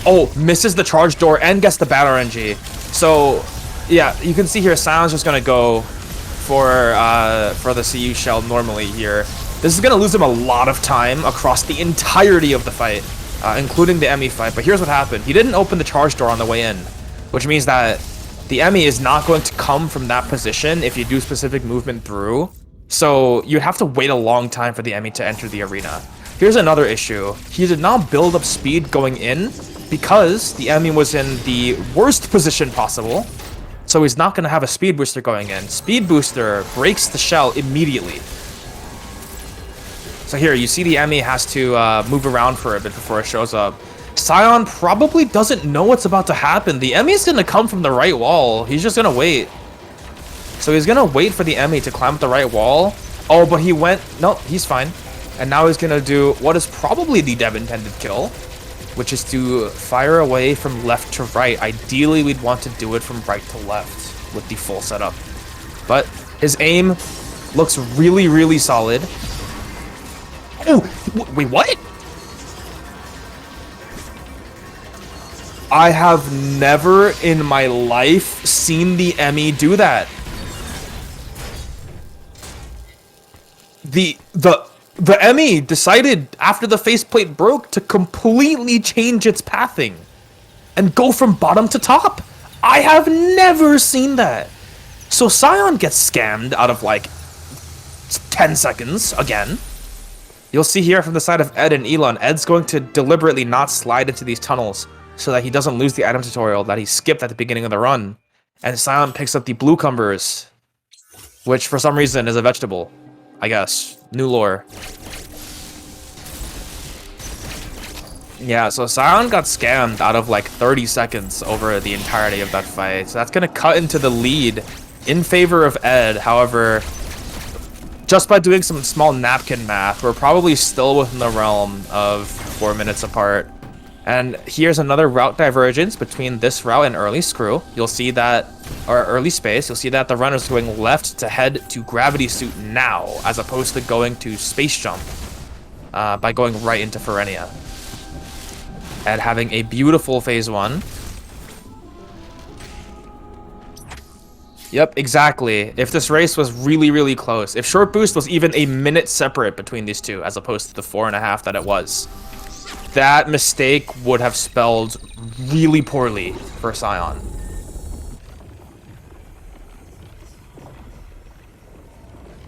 Oh, misses the charge door and gets the battle RNG. So, yeah, you can see here Scion's just gonna go for the CU shell normally here. This is gonna lose him a lot of time across the entirety of the fight, including the Emmy fight. But here's what happened: he didn't open the charge door on the way in, which means that the Emmy is not going to come from that position if you do specific movement through. So you'd have to wait a long time for the Emmy to enter the arena. Here's another issue. He did not build up speed going in because the Emmy was in the worst position possible. So he's not going to have a speed booster going in. Speed booster breaks the shell immediately. So here, you see the Emmy has to move around for a bit before it shows up. Scion probably doesn't know what's about to happen. The Emmy is going to come from the right wall. He's just going to wait. So he's going to wait for the Emmy to climb up the right wall. Oh, but he went... No, he's fine. And now he's going to do what is probably the dev intended kill, which is to fire away from left to right. Ideally, we'd want to do it from right to left with the full setup. But his aim looks really, really solid. Oh, wait, what? I have never in my life seen the Emmy do that. The Emmy decided after the faceplate broke to completely change its pathing and go from bottom to top. I have never seen that. So Scion gets scammed out of like 10 seconds again. You'll see here from the side of Ed and Elon, Ed's going to deliberately not slide into these tunnels so that he doesn't lose the item tutorial that he skipped at the beginning of the run. And Scion picks up the blue cumbers, which for some reason is a vegetable. I guess. New lore. Yeah, so Scion got scammed out of like 30 seconds over the entirety of that fight. So that's going to cut into the lead in favor of Ed. However, just by doing some small napkin math, we're probably still within the realm of 4 minutes apart. And here's another route divergence between this route and early screw. You'll see that, or early space, you'll see that the runner's going left to head to gravity suit now, as opposed to going to space jump by going right into Ferenia. And having a beautiful phase 1. Yep, exactly. If this race was really, really close, if short boost was even a minute separate between these two, as opposed to the 4.5 that it was, that mistake would have spelled really poorly for Scion.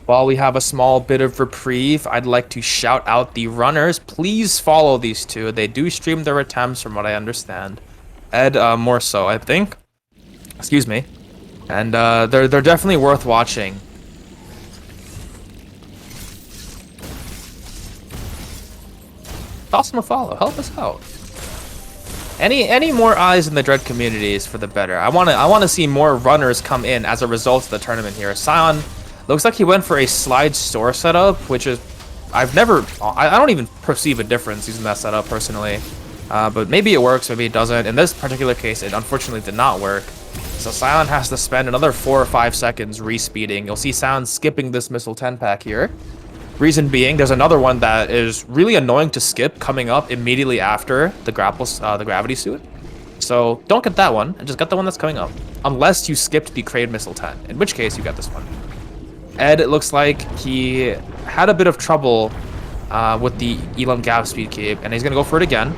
while we have a small bit of reprieve, I'd like to shout out the runners. Please follow these two. They do stream their attempts from what I understand. Ed, more so, I think. Excuse me. And they're definitely worth watching. Toss them a follow. Help us out. Any more eyes in the Dread community is for the better. I wanna see more runners come in as a result of the tournament here. Scion looks like he went for a slide store setup, which is I don't even perceive a difference using that setup personally. But maybe it works, maybe it doesn't. In this particular case, it unfortunately did not work. So Scion has to spend another 4 or 5 seconds re-speeding. You'll see Scion skipping this missile 10 pack here. Reason being, there's another one that is really annoying to skip coming up immediately after the gravity suit. So don't get that one, and just get the one that's coming up. Unless you skipped the Crane Missile 10, in which case you get this one. Ed, it looks like he had a bit of trouble with the Elam Gav speed keep, and he's gonna go for it again.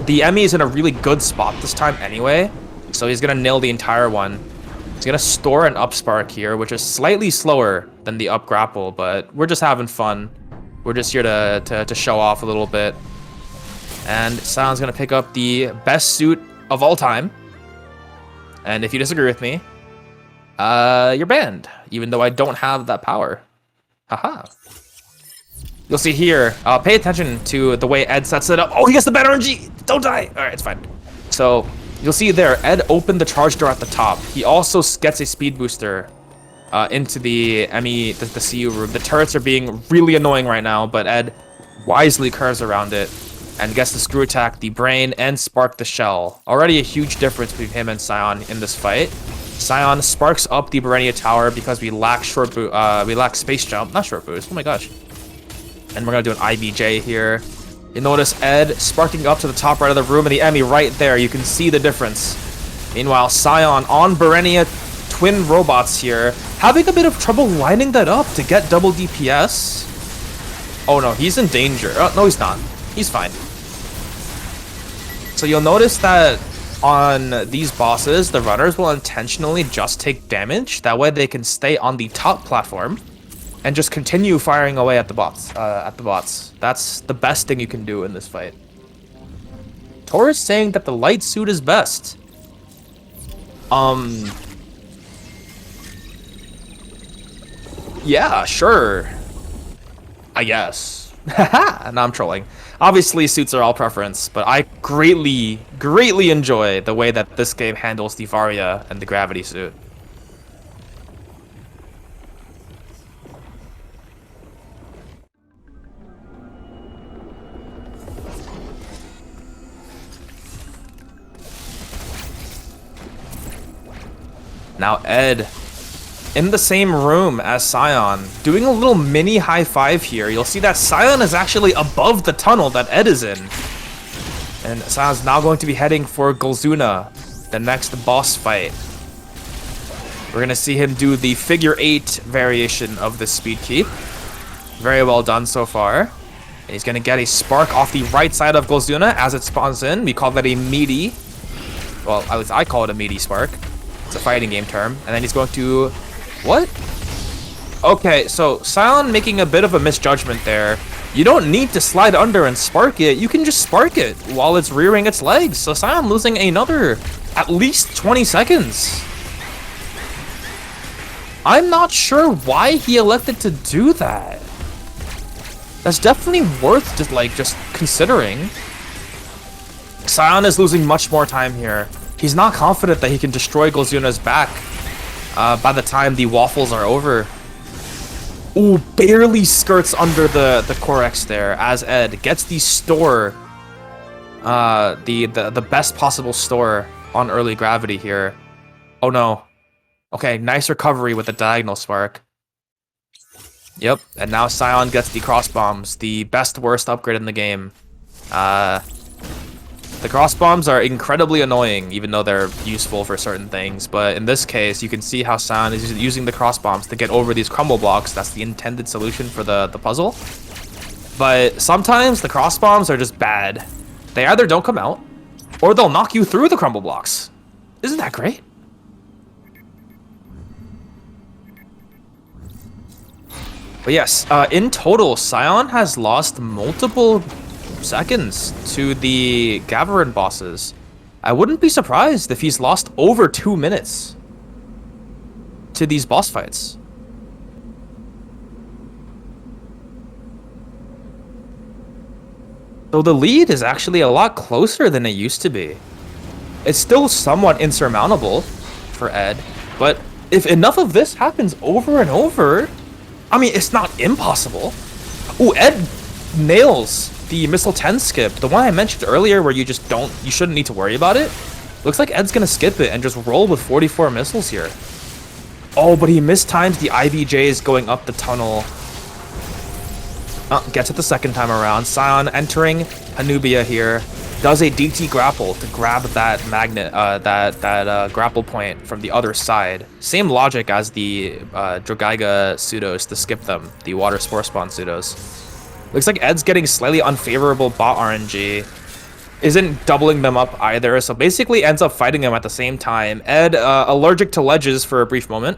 The Emmy is in a really good spot this time anyway, so he's gonna nail the entire one. He's gonna store an up spark here, which is slightly slower than the up grapple, but we're just having fun. We're just here to show off a little bit. And Scion's gonna pick up the best suit of all time. And if you disagree with me, you're banned, even though I don't have that power. Haha. You'll see here, pay attention to the way Ed sets it up. Oh, he gets the bad RNG! Don't die! Alright, it's fine. So, you'll see there, Ed opened the charge door at the top. He also gets a speed booster into the CU room. The turrets are being really annoying right now, but Ed wisely curves around it and gets the screw attack, the brain, and spark the shell. Already a huge difference between him and Scion in this fight. Scion sparks up the Berenia tower because we lack space jump, not short boost. Oh my gosh. And we're gonna do an IBJ here. You notice Ed sparking up to the top right of the room, and the Emmy right there. You can see the difference. Meanwhile, Scion on Berenia twin robots here, having a bit of trouble lining that up to get double DPS. Oh no, he's in danger. Oh, no, he's not. He's fine. So you'll notice that on these bosses, the runners will intentionally just take damage. That way they can stay on the top platform and just continue firing away at the bots. That's the best thing you can do in this fight. Tor is saying that the light suit is best. Yeah, sure. I guess. Haha, no, I'm trolling. Obviously, suits are all preference, but I greatly enjoy the way that this game handles the Varia and the gravity suit. Now Ed, in the same room as Scion, doing a little mini high five here. You'll see that Scion is actually above the tunnel that Ed is in. And Scion's now going to be heading for Golzuna, the next boss fight. We're going to see him do the figure 8 variation of the speed keep. Very well done so far. And he's going to get a spark off the right side of Golzuna as it spawns in. We call that a meaty. Well, at least I call it a meaty spark. It's a fighting game term. And then he's going to... What? Okay, so Scion making a bit of a misjudgment there. You don't need to slide under and spark it. You can just spark it while it's rearing its legs. So Scion losing another at least 20 seconds. I'm not sure why he elected to do that. That's definitely worth just considering. Scion is losing much more time here. He's not confident that he can destroy Golzuna's back by the time the waffles are over. Ooh, barely skirts under the Corex there as Ed gets the store, the best possible store on early gravity here. Oh no. Okay, nice recovery with the diagonal spark. Yep, and now Scion gets the cross bombs, the best worst upgrade in the game. The cross bombs are incredibly annoying, even though they're useful for certain things. But in this case, you can see how Scion is using the cross bombs to get over these crumble blocks. That's the intended solution for the puzzle. But sometimes the cross bombs are just bad. They either don't come out, or they'll knock you through the crumble blocks. Isn't that great? But yes, in total, Scion has lost multiple seconds to the Gavarin bosses. I wouldn't be surprised if he's lost over 2 minutes to these boss fights. So the lead is actually a lot closer than it used to be. It's still somewhat insurmountable for Ed, but if enough of this happens over and over, I mean, it's not impossible. Ooh, Ed nails the missile 10 skip, the one I mentioned earlier where you shouldn't need to worry about it. Looks like Ed's gonna skip it and just roll with 44 missiles here. Oh, but he mistimed the IVJs going up the tunnel. Gets it the second time around. Scion entering Hanubia here. Does a DT grapple to grab that magnet, that grapple point from the other side. Same logic as the Drogaiga pseudos to skip them, the water spore spawn pseudos. Looks like Ed's getting slightly unfavorable bot RNG. Isn't doubling them up either, so basically ends up fighting them at the same time. Ed, allergic to ledges for a brief moment.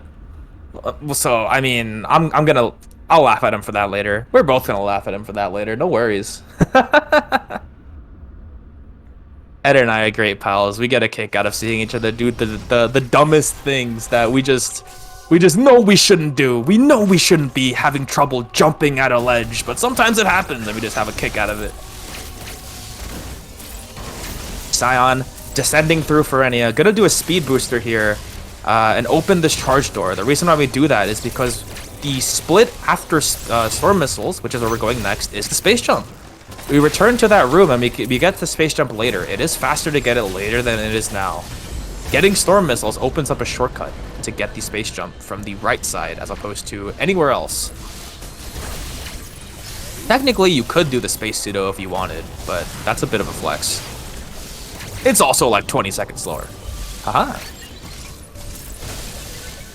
So, I mean, I'll laugh at him for that later. We're both gonna laugh at him for that later, no worries. Ed and I are great pals. We get a kick out of seeing each other do the dumbest things that we just know we shouldn't do. We know we shouldn't be having trouble jumping at a ledge, but sometimes it happens and we just have a kick out of it. Scion descending through Ferenia. Gonna do a speed booster here and open this charge door. The reason why we do that is because the split after storm missiles, which is where we're going next, is the space jump. We return to that room and we get the space jump later. It is faster to get it later than it is now. Getting storm missiles opens up a shortcut to get the space jump from the right side as opposed to anywhere else. Technically, you could do the space pseudo if you wanted, but that's a bit of a flex. It's also like 20 seconds slower. Haha.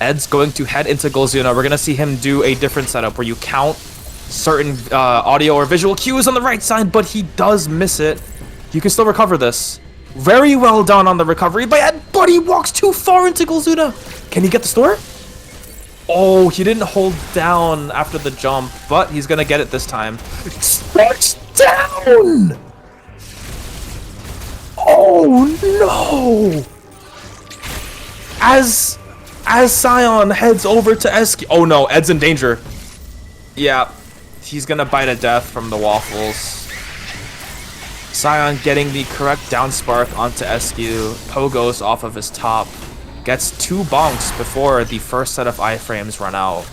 Ed's going to head into Golzuna. We're going to see him do a different setup where you count certain audio or visual cues on the right side, but he does miss it. You can still recover this. Very well done on the recovery by Ed, but he walks too far into Golzuna. Can he get the store? Oh, he didn't hold down after the jump, but he's going to get it this time. Stretch down! Oh no! As Scion heads over to Eski. Oh no, Ed's in danger. Yeah, he's gonna bite a death from the waffles. Scion getting the correct down spark onto Eskew. Pogos off of his top. Gets 2 bonks before the first set of iframes run out.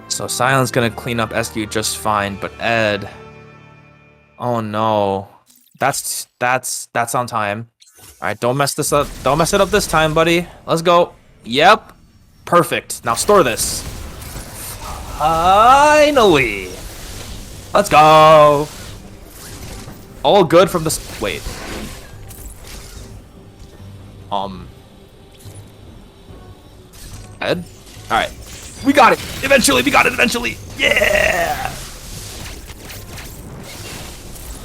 So Scion's gonna clean up Eskew just fine, but Ed. Oh no. That's on time. Alright, don't mess this up. Don't mess it up this time, buddy. Let's go. Yep. Perfect. Now store this. Finally. Let's go. All good from this. Wait. Ed? Alright. We got it. Eventually. We got it eventually. Yeah.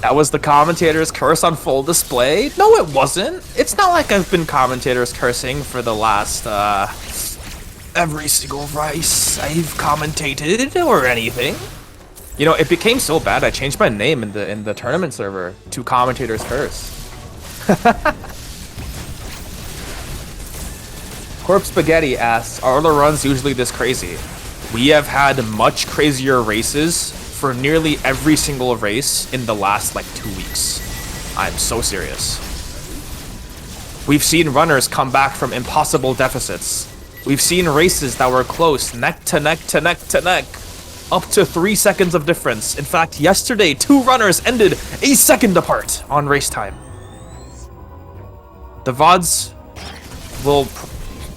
That was the commentator's curse on full display? No, it wasn't. It's not like I've been commentators cursing for the last, every single Vice I've commentated or anything. You know, it became so bad I changed my name in the tournament server to Commentator's Curse. Corpse Spaghetti asks, are the runs usually this crazy? We have had much crazier races for nearly every single race in the last like 2 weeks. I'm so serious. We've seen runners come back from impossible deficits. We've seen races that were close, neck to neck to neck to neck, up to 3 seconds of difference. In fact, yesterday, 2 runners ended a second apart on race time. The VODs will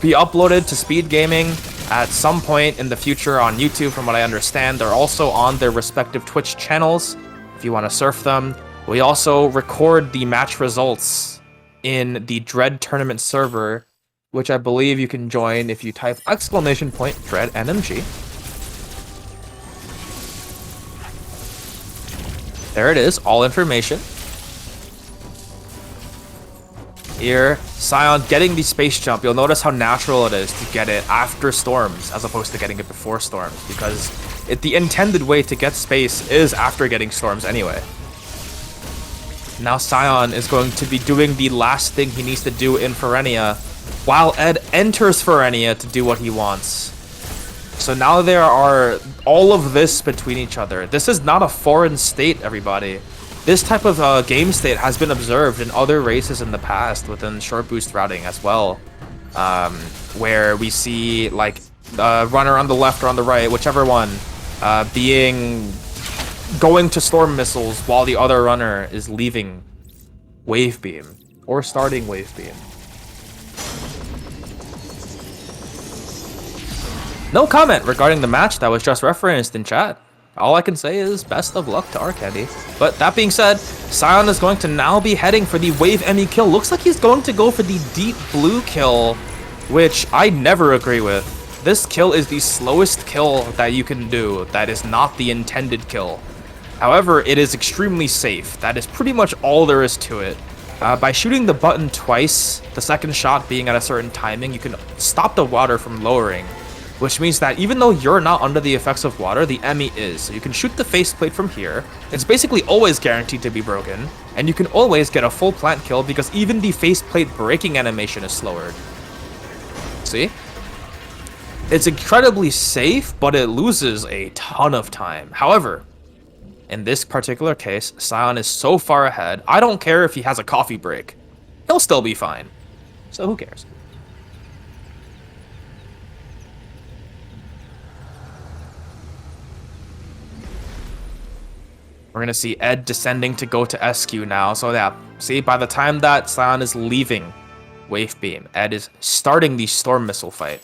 be uploaded to SpeedGaming at some point in the future on YouTube, from what I understand. They're also on their respective Twitch channels, if you want to surf them. We also record the match results in the Dread Tournament server, which I believe you can join if you type ! Dread NMG. There it is, all information. Here, Scion getting the space jump. You'll notice how natural it is to get it after storms as opposed to getting it before storms, because the intended way to get space is after getting storms anyway. Now Scion is going to be doing the last thing he needs to do in Ferenia, while Ed enters Ferenia to do what he wants. So now there are all of this between each other. This is not a foreign state, everybody. This type of game state has been observed in other races in the past within short boost routing as well, where we see like runner on the left or on the right, whichever one, going to storm missiles while the other runner is leaving wave beam or starting wave beam. No comment regarding the match that was just referenced in chat. All I can say is best of luck to Arcandy. But that being said, Scion is going to now be heading for the Wave Emmy kill. Looks like he's going to go for the deep blue kill, which I never agree with. This kill is the slowest kill that you can do. That is not the intended kill. However, it is extremely safe. That is pretty much all there is to it. By shooting the button twice, the second shot being at a certain timing, you can stop the water from lowering. Which means that even though you're not under the effects of water, the Emmy is. So you can shoot the faceplate from here. It's basically always guaranteed to be broken. And you can always get a full plant kill because even the faceplate breaking animation is slowered. See? It's incredibly safe, but it loses a ton of time. However, in this particular case, Scion is so far ahead, I don't care if he has a coffee break. He'll still be fine. So who cares? We're going to see Ed descending to go to SQ now. So yeah, see, by the time that Scion is leaving Wave Beam, Ed is starting the Storm Missile fight.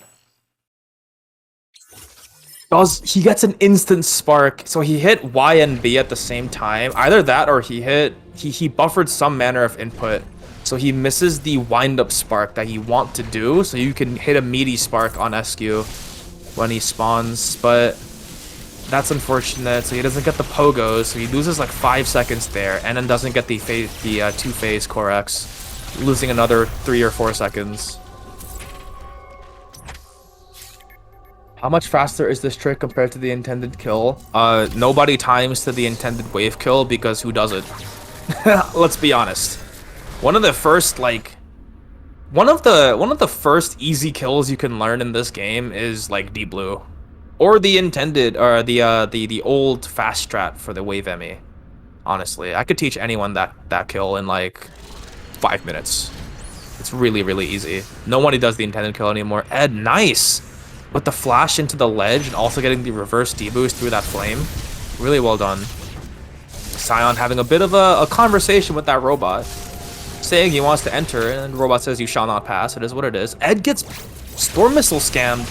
He gets an instant spark. So he hit Y and B at the same time. Either that or he buffered some manner of input. So he misses the wind-up spark that you want to do. So you can hit a meaty spark on SQ when he spawns. But that's unfortunate. So he doesn't get the pogos. So he loses like 5 seconds there, and then doesn't get the two-phase Core X, losing another 3 or 4 seconds. How much faster is this trick compared to the intended kill? Nobody times to the intended wave kill because who does it? Let's be honest. One of the first easy kills you can learn in this game is like D blue. Or the intended, or the old fast strat for the Wave Emmy. Honestly, I could teach anyone that kill in like 5 minutes. It's really, really easy. Nobody does the intended kill anymore. Ed, nice! With the flash into the ledge and also getting the reverse D-boost through that flame. Really well done. Scion having a bit of a conversation with that robot, saying he wants to enter, and the robot says you shall not pass. It is what it is. Ed gets Storm Missile scammed.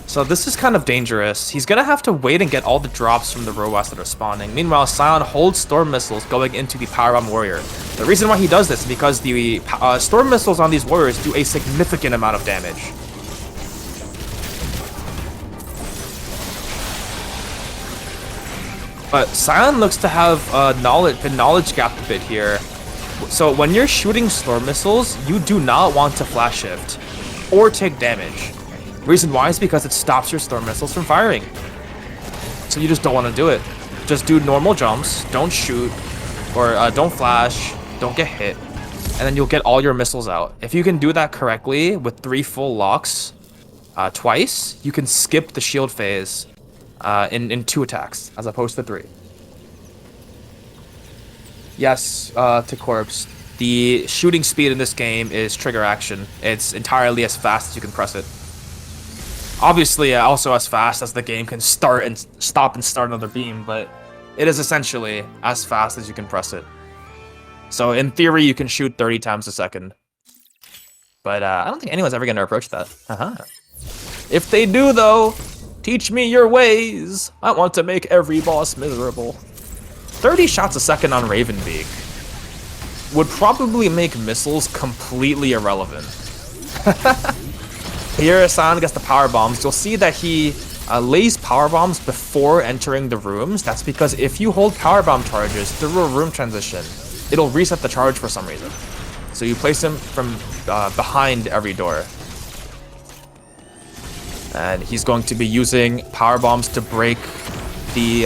So this is kind of dangerous. He's gonna have to wait and get all the drops from the robots that are spawning. Meanwhile, Scion holds Storm Missiles going into the Power Bomb Warrior. The reason why he does this is because the Storm Missiles on these Warriors do a significant amount of damage. But Scion looks to have been knowledge gapped a bit here. So when you're shooting Storm Missiles, you do not want to flash shift or take damage. Reason why is because it stops your Storm Missiles from firing. So you just don't want to do it. Just do normal jumps, don't shoot, or don't flash, don't get hit, and then you'll get all your missiles out. If you can do that correctly with 3 full locks twice, you can skip the shield phase in 2 attacks as opposed to 3. Yes, to Corpse. The shooting speed in this game is trigger action. It's entirely as fast as you can press it. Obviously, also as fast as the game can start and stop and start another beam, but it is essentially as fast as you can press it. So in theory, you can shoot 30 times a second. But I don't think anyone's ever going to approach that. If they do, though, teach me your ways. I want to make every boss miserable. 30 shots a second on Ravenbeak would probably make missiles completely irrelevant. Here, Scion gets the power bombs. You'll see that he lays power bombs before entering the rooms. That's because if you hold power bomb charges through a room transition, it'll reset the charge for some reason. So you place him from behind every door. And he's going to be using power bombs to break the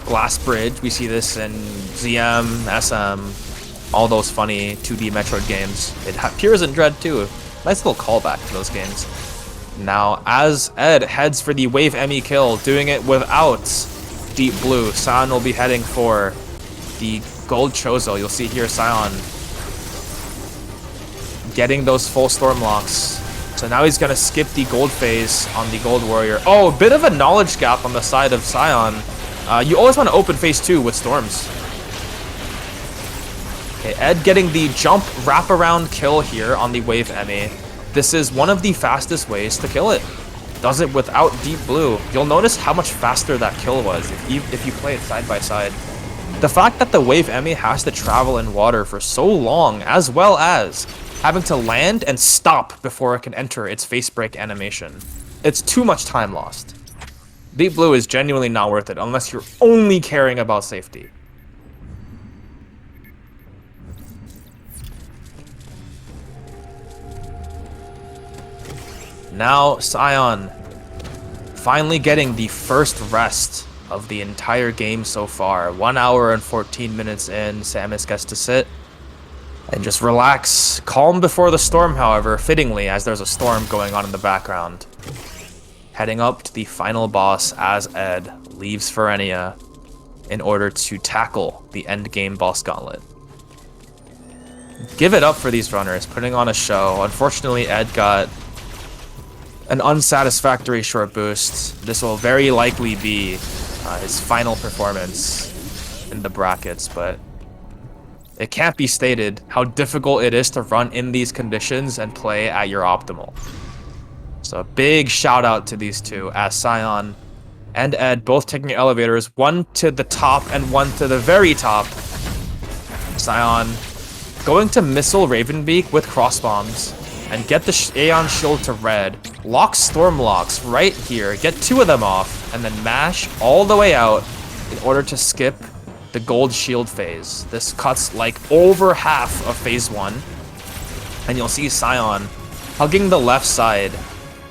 glass bridge. We see this in ZM, SM, all those funny 2D Metroid games. It appears in Dread too. Nice little callback to those games. Now, as Ed heads for the Wave ME kill, doing it without Deep Blue, Scion will be heading for the Gold Chozo. You'll see here Scion getting those full storm locks. So now he's gonna skip the gold phase on the Gold Warrior. Oh, a bit of a knowledge gap on the side of Scion. You always want to open phase 2 with storms. Okay, Ed getting the jump wraparound kill here on the Wave ME. This is one of the fastest ways to kill it. Does it without Deep Blue. You'll notice how much faster that kill was if you play it side by side. The fact that the Wave ME has to travel in water for so long, as well as having to land and stop before it can enter its face break animation. It's too much time lost. Deep Blue is genuinely not worth it unless you're only caring about safety. Now Scion finally getting the first rest of the entire game so far. 1 hour and 14 minutes in, Samus gets to sit and just relax. Calm before the storm, however, fittingly, as there's a storm going on in the background. Heading up to the final boss as Ed leaves Ferenia in order to tackle the endgame boss gauntlet. Give it up for these runners, putting on a show. Unfortunately, Ed got an unsatisfactory short boost. This will very likely be his final performance in the brackets, but it can't be stated how difficult it is to run in these conditions and play at your optimal. So a big shout out to these two, as Scion and Ed both taking elevators, one to the top and one to the very top. Scion going to missile Ravenbeak with cross bombs and get the Aeon Shield to red, lock Storm Locks right here, get 2 of them off, and then mash all the way out in order to skip the gold shield phase. This cuts like over half of phase 1, and you'll see Scion hugging the left side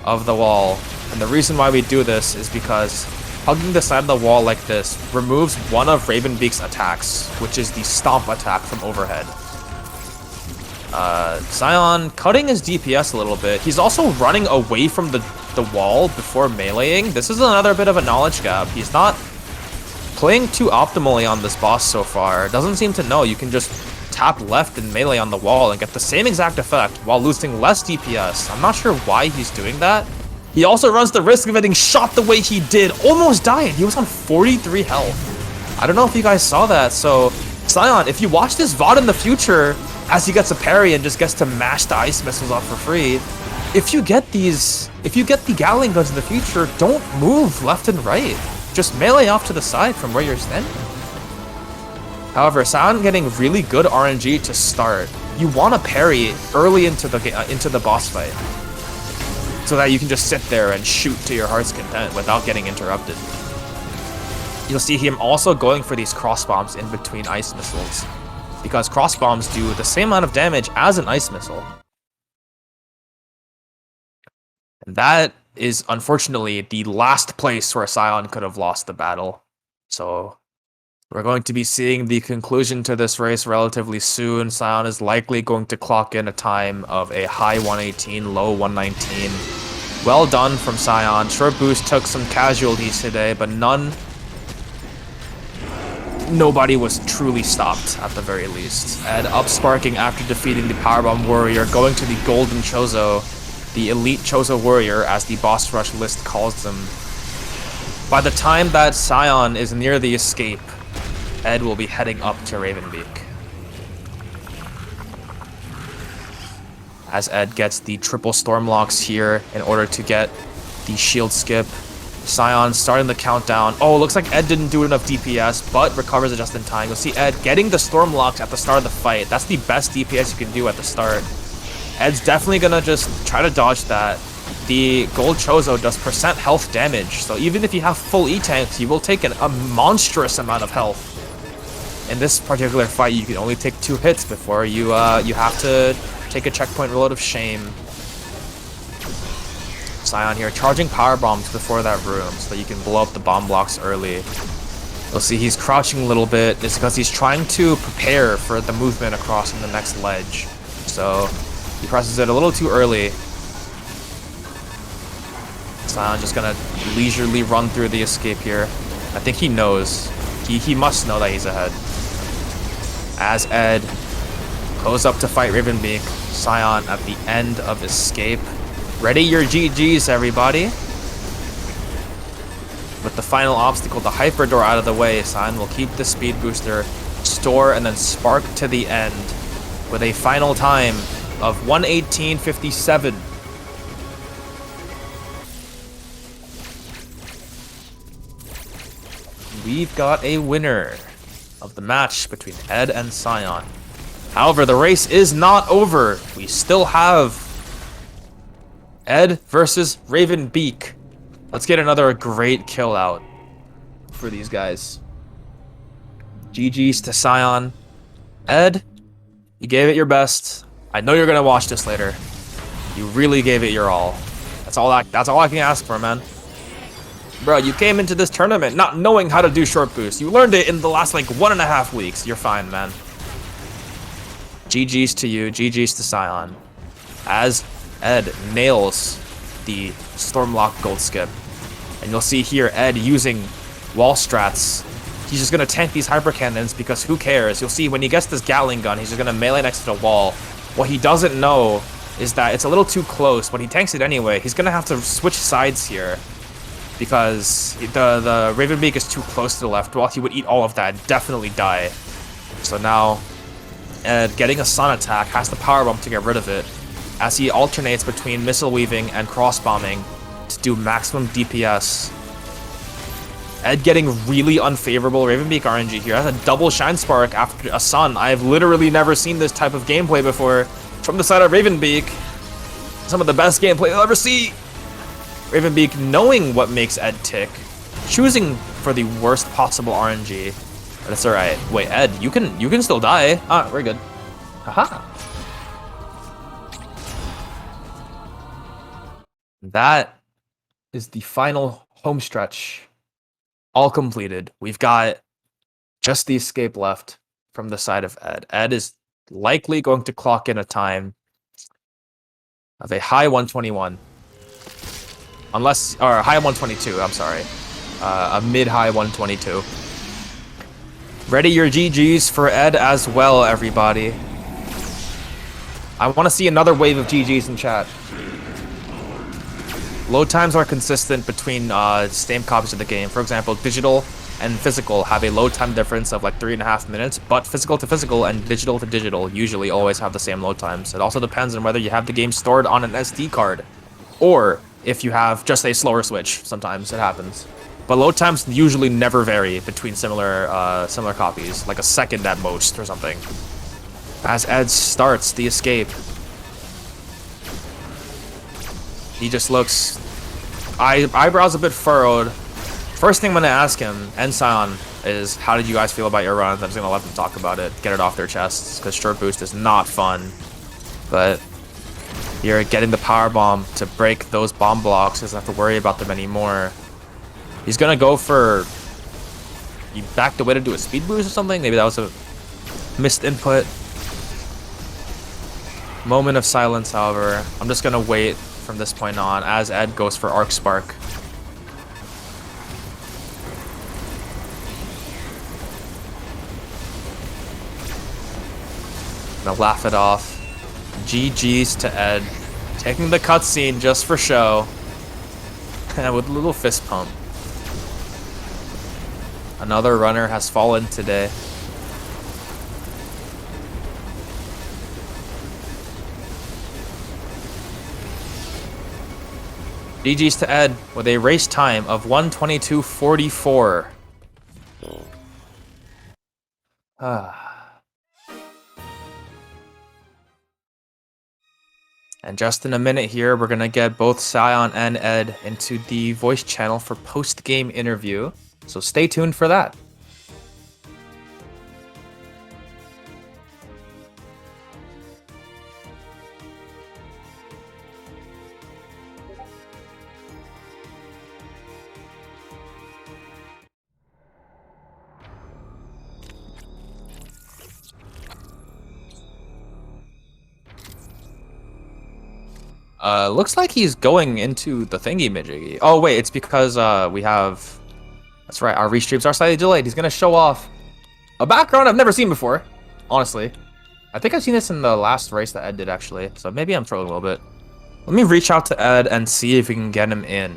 of the wall. And the reason why we do this is because hugging the side of the wall like this removes one of Ravenbeak's attacks, which is the stomp attack from overhead. Scion cutting his DPS a little bit. He's also running away from the wall before meleeing. This is another bit of a knowledge gap. He's not playing too optimally on this boss so far. Doesn't seem to know you can just tap left and melee on the wall and get the same exact effect while losing less DPS. I'm not sure why he's doing that. He also runs the risk of getting shot the way he did. Almost died. He was on 43 health. I don't know if you guys saw that. So Scion, if you watch this VOD in the future, as he gets a parry and just gets to mash the ice missiles off for free, if you get the Gatling guns in the future, don't move left and right. Just melee off to the side from where you're standing. However, Scion getting really good RNG to start. You want to parry early into the boss fight, so that you can just sit there and shoot to your heart's content without getting interrupted. You'll see him also going for these cross bombs in between ice missiles, because cross bombs do the same amount of damage as an ice missile. And that is unfortunately the last place where Scion could have lost the battle. So we're going to be seeing the conclusion to this race relatively soon. Scion is likely going to clock in a time of a high 118, low 119. Well done from Scion. Short Boost took some casualties today, but nobody was truly stopped at the very least. Ed upsparking after defeating the Powerbomb Warrior, going to the Golden Chozo, the Elite Chozo Warrior as the boss rush list calls them. By the time that Scion is near the escape, Ed will be heading up to Ravenbeak. As Ed gets the triple storm locks here in order to get the shield skip. Scion starting the countdown. Oh, looks like Ed didn't do enough DPS, but recovers it just in time. You'll see Ed getting the storm locks at the start of the fight. That's the best DPS you can do at the start. Ed's definitely gonna just try to dodge that. The Gold Chozo does percent health damage, so even if you have full E-tanks, you will take a monstrous amount of health. in this particular fight, you can only take 2 hits before you have to take a checkpoint reload of shame. Scion here charging power bombs before that room so that you can blow up the bomb blocks early. You'll see he's crouching a little bit. It's because he's trying to prepare for the movement across in the next ledge. So he presses it a little too early. Scion just gonna leisurely run through the escape here. I think he knows. He must know that he's ahead. As Ed goes up to fight Ravenbeak, Scion at the end of escape. Ready your GGs, everybody. With the final obstacle, the hyper door out of the way, Scion will keep the speed booster, store, and then spark to the end with a final time of 1:18:57. We've got a winner of the match between Ed and Scion. However, the race is not over. We still have Ed versus Ravenbeak. Let's get another great kill out for these guys. GG's to Scion. Ed, you gave it your best. I know you're gonna watch this later. You really gave it your all. That's all I can ask for, man. Bro, you came into this tournament not knowing how to do short boost. You learned it in the last like 1.5 weeks. You're fine, man. GG's to you. GG's to Scion. As Ed nails the Stormlock gold skip. And you'll see here Ed using wall strats. He's just gonna tank these hyper cannons because who cares? You'll see when he gets this Gatling gun, he's just gonna melee next to the wall. What he doesn't know is that it's a little too close, but he tanks it anyway. He's gonna have to switch sides here because the Ravenbeak is too close to the left. While he would eat all of that, definitely die. So now Ed, getting a sun attack, has the power bomb to get rid of it, as he alternates between missile weaving and cross bombing to do maximum DPS. Ed getting really unfavorable Ravenbeak RNG here. That's a double Shine Spark after a sun. I've literally never seen this type of gameplay before from the side of Ravenbeak. Some of the best gameplay you'll ever see. Ravenbeak knowing what makes Ed tick, choosing for the worst possible RNG. But it's alright. Wait, Ed, you can still die. Ah, we're good. Haha. That is the final home stretch. All completed. We've got just the escape left from the side of Ed. Ed is likely going to clock in a time of a high 121. Unless, or high 122, I'm sorry. A mid-high 122. Ready your GGs for Ed as well, everybody. I want to see another wave of GGs in chat. Load times are consistent between same copies of the game. For example, digital and physical have a load time difference of like 3.5 minutes, but physical to physical and digital to digital usually always have the same load times. It also depends on whether you have the game stored on an SD card, or if you have just a slower switch. Sometimes it happens. But load times usually never vary between similar copies, like a second at most or something. As Ed starts the escape, he just looks eyebrows a bit furrowed. First thing I'm gonna ask him and Scion is, how did you guys feel about your runs? I'm just gonna let them talk about it, get it off their chests, because short boost is not fun. But you're getting the power bomb to break those bomb blocks, doesn't have to worry about them anymore. He's gonna go for, he backed away to do a speed boost or something. Maybe that was a missed input. Moment of silence, however. I'm just gonna wait from this point on as Ed goes for Arc Spark. Gonna laugh it off. GG's to Ed. Taking the cutscene just for show. And with a little fist pump. Another runner has fallen today. GG's to Ed with a race time of 1:22:44. And just in a minute here, we're gonna get both Scion and Ed into the voice channel for post-game interview. So stay tuned for that. Looks like he's going into the thingy-majiggy. Oh, wait, it's because we have... That's right, our restreams are slightly delayed. He's gonna show off a background I've never seen before, honestly. I think I've seen this in the last race that Ed did, actually, so maybe I'm trolling a little bit. Let me reach out to Ed and see if we can get him in.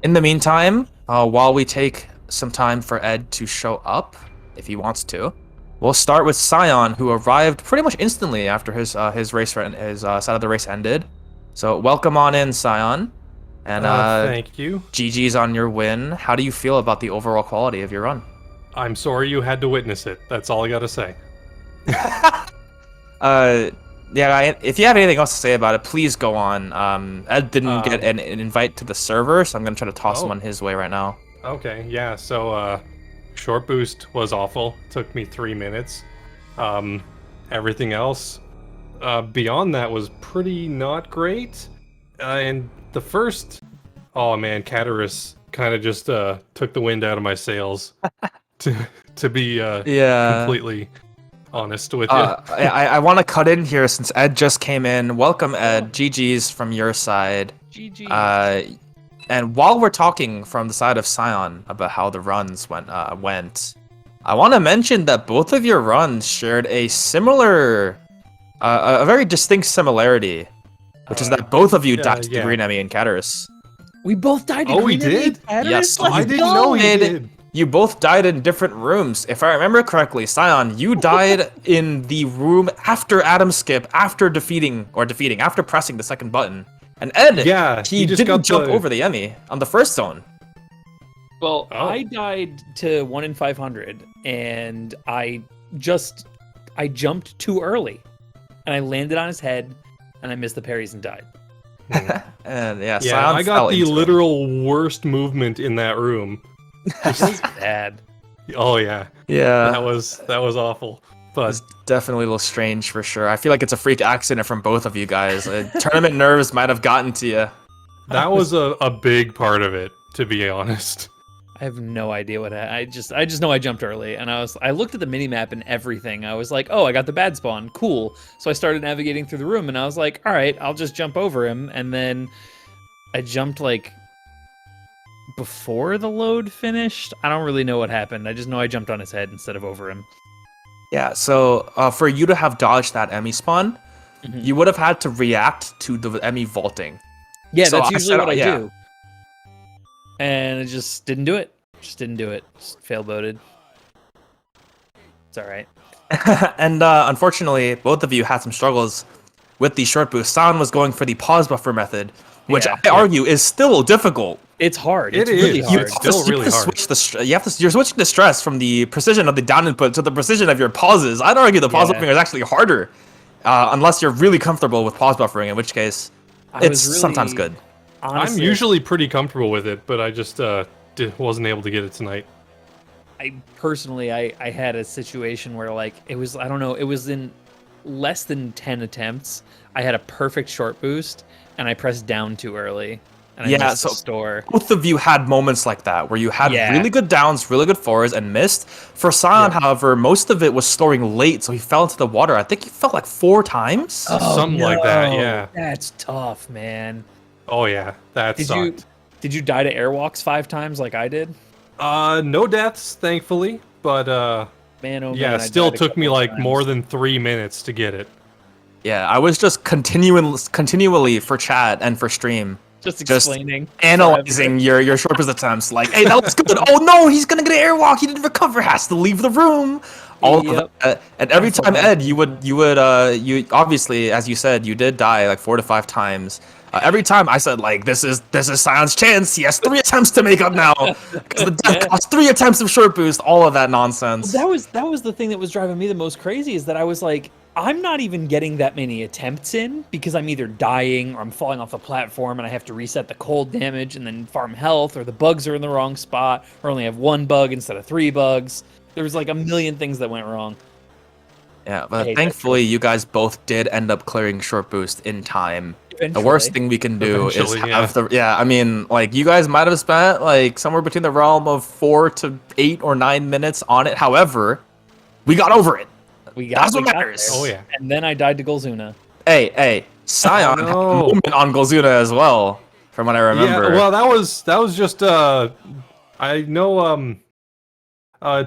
In the meantime, while we take some time for Ed to show up, if he wants to, we'll start with Scion, who arrived pretty much instantly after his race his side of the race ended. So welcome on in, Scion, and thank you. GG's on your win. How do you feel about the overall quality of your run? I'm sorry you had to witness it. That's all I gotta say. Yeah, if you have anything else to say about it, please go on. Ed didn't get an invite to the server, so I'm gonna try to toss one his way right now. Okay, yeah, so, short boost was awful. Took me 3 minutes. Everything else, beyond that was pretty not great. And the first... Oh man, Caterus kind of just, took the wind out of my sails. to be, completely... honest with you. I want to cut in here since Ed just came in. Welcome, Ed. GG's from your side. GG. And while we're talking from the side of Scion about how the runs went, I want to mention that both of your runs shared a similar, a very distinct similarity, which is that both of you died to the Green Emmy and Caterus. We both died to we Green Emmy did? and Caterus? Yes. Let's I didn't go! know he did. You both died in different rooms. If I remember correctly, Scion, you died in the room after Adam Skip, after pressing the second button. And Ed, he just didn't got jump over the Emmy on the first zone. Well, I died to 1 in 500, and I jumped too early, and I landed on his head, and I missed the parries and died. And Scion I got the literal worst movement in that room. Just bad. Oh yeah. That was awful. But it's definitely a little strange for sure. I feel like it's a freak accident from both of you guys. Tournament nerves might have gotten to you. That was a big part of it, to be honest. I have no idea what I just know I jumped early, and I looked at the minimap and everything. I was like, oh, I got the bad spawn, cool. So I started navigating through the room, and I was like, all right, I'll just jump over him. And then I jumped like before the load finished. I don't really know what happened. I just know I jumped on his head instead of over him. Yeah, so for you to have dodged that Emmy spawn, you would have had to react to the Emmy vaulting. Yeah, so that's usually what I do. And it just didn't do it. Just fail boated. It's all right. And unfortunately, both of you had some struggles with the short boost. Scion was going for the pause buffer method, which I argue is still difficult. It's hard. It's really hard. It's still really hard. You're switching the stress from the precision of the down input to the precision of your pauses. I'd argue the pause buffering is actually harder, unless you're really comfortable with pause buffering, in which case it's sometimes good. Honestly, I'm usually pretty comfortable with it, but I just wasn't able to get it tonight. I had a situation where like it was in less than 10 attempts. I had a perfect short boost and I pressed down too early. And I missed the store. Both of you had moments like that where you had really good downs, really good fours, and missed. For Scion, however, most of it was storing late, so he fell into the water. I think he fell like 4 times. Something like that, yeah. That's tough, man. Oh yeah, that sucked. Did you die to airwalks 5 times like I did? No deaths, thankfully, but man, oh yeah, man, it still took me like more than 3 minutes to get it. Yeah, I was just continually for chat and for stream. Just explaining, analyzing your short boost attempts. Like, hey, that was good. Oh no, he's gonna get an airwalk. He didn't recover. Has to leave the room. All of that. And every time, Ed, you obviously, as you said, you did die like 4 to 5 times. Every time I said like, this is Scion's chance. He has 3 attempts to make up now because the death cost 3 attempts of short boost. All of that nonsense. Well, that was the thing that was driving me the most crazy, is that I was like, I'm not even getting that many attempts in because I'm either dying or I'm falling off the platform and I have to reset the cold damage and then farm health, or the bugs are in the wrong spot, or only have 1 bug instead of 3 bugs. There was like a million things that went wrong. Yeah, but thankfully you guys both did end up clearing short boost in time. The worst Eventually. thing we can do is Eventually, have I mean, like, you guys might have spent like somewhere between the realm of 4 to 8 or 9 minutes on it. However, we got over it. That's what we got matters. there. Oh yeah. And then I died to Golzuna. Hey, Scion had a no. moment on Golzuna as well, from what I remember. Yeah, well, that was just I know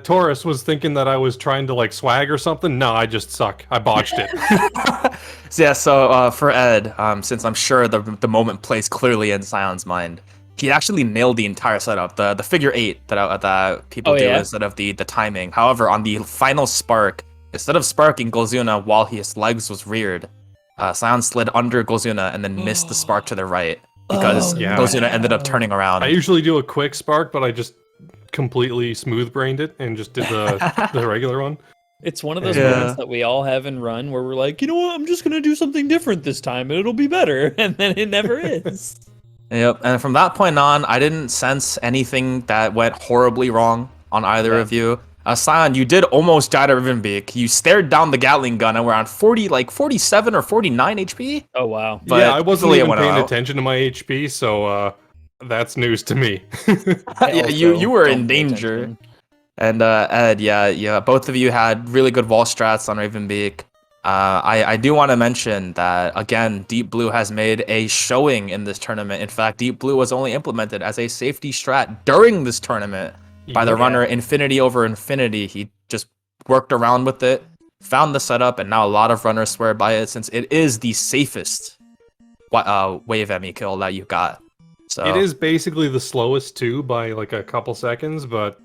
Taurus was thinking that I was trying to like swag or something. No, I just suck. I botched it. So for Ed, since I'm sure the moment plays clearly in Scion's mind, he actually nailed the entire setup, the figure 8 that people do instead of the timing. However, on the final spark, instead of sparking Golzuna while his legs was reared, Scion slid under Golzuna and then missed the spark to the right because Golzuna ended up turning around. I usually do a quick spark, but I just completely smooth brained it and just did the regular one. It's one of those moments that we all have in Run where we're like, you know what, I'm just gonna do something different this time and it'll be better, and then it never is. Yep, and from that point on, I didn't sense anything that went horribly wrong on either of you. Scion, you did almost die to Rivenbeak. You stared down the Gatling gun and were on 47 or 49 HP. Oh wow! But yeah, I wasn't even paying out. attention to my HP, so that's news to me. Yeah, you were in danger. And Ed, both of you had really good wall strats on Ravenbeak. I do want to mention that, again, Deep Blue has made a showing in this tournament. In fact, Deep Blue was only implemented as a safety strat during this tournament by the runner Infinity over Infinity. He just worked around with it, found the setup, and now a lot of runners swear by it since it is the safest wave ME kill that you got. So it is basically the slowest too by like a couple seconds, but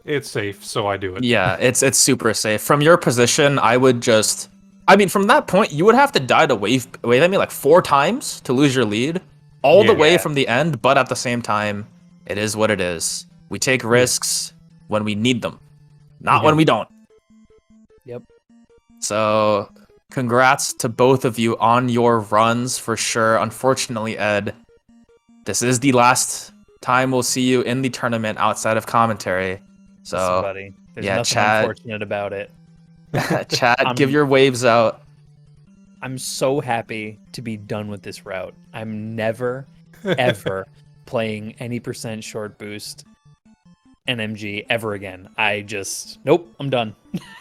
it's safe, so I do it. Yeah, it's super safe. From your position, I would just... I mean, from that point, you would have to die to wave ME like 4 times to lose your lead, all the way from the end, but at the same time, it is what it is. We take risks when we need them, not when we don't. Yep. So, congrats to both of you on your runs, for sure. Unfortunately, Ed, this is the last time we'll see you in the tournament outside of commentary. So, listen, buddy, there's nothing chat, unfortunate about it. Chat, give your waves out. I'm so happy to be done with this route. I'm never, ever playing any % short boost NMG ever again. Nope, I'm done.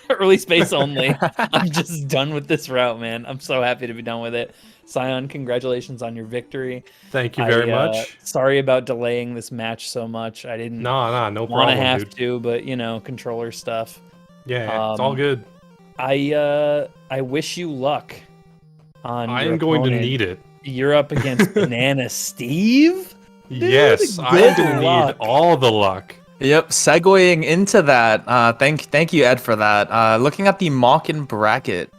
Early space only. I'm just done with this route, man. I'm so happy to be done with it. Scion, congratulations on your victory. Thank you very much. Sorry about delaying this match so much. I didn't no problem, want to have dude. to, but controller stuff. Yeah, it's all good. I wish you luck on I your am going to opponent. need it. You're up against Banana Steve? Dude, Yes, I'm good going to luck. need all the luck. Yep, segueing into that, thank you, Ed, for that. Looking at the Mawkin bracket,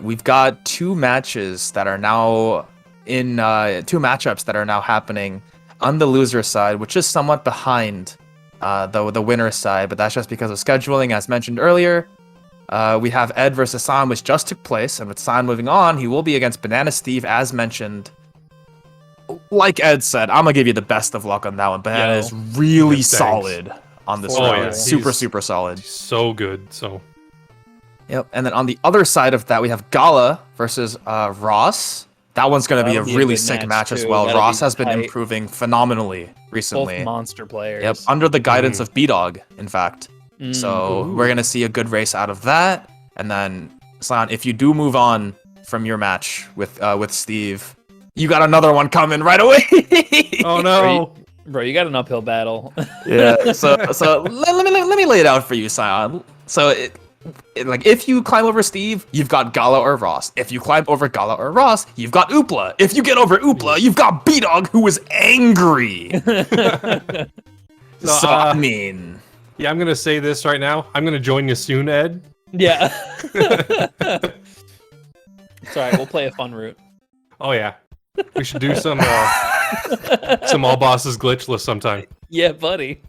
we've got 2 matches that are now in 2 matchups that are now happening on the loser side, which is somewhat behind the winner side, but that's just because of scheduling, as mentioned earlier. We have Ed versus San, which just took place, and with San moving on, he will be against Banana Steve, as mentioned. Like Ed said, I'm gonna give you the best of luck on that one. Banana is really Thanks. solid on this round. yeah. Super solid. So good, so... Yep, and then on the other side of that, we have Gala versus Ross. That one's going to be a really sick match as well. Ross has been improving phenomenally recently. Both monster players. Yep, under the guidance of B-Dog, in fact. So we're going to see a good race out of that. And then, Scion, if you do move on from your match with Steve, you got another one coming right away. Oh no! Bro, you got an uphill battle. Yeah, so let me lay it out for you, Scion. So like, if you climb over Steve, you've got Gala or Ross. If you climb over Gala or Ross, you've got Oopla. If you get over Oopla, you've got B-Dog, who is angry. So, I mean... Yeah, I'm going to say this right now. I'm going to join you soon, Ed. Yeah. It's alright, we'll play a fun route. Oh, yeah. We should do some All Bosses glitchless sometime. Yeah, buddy.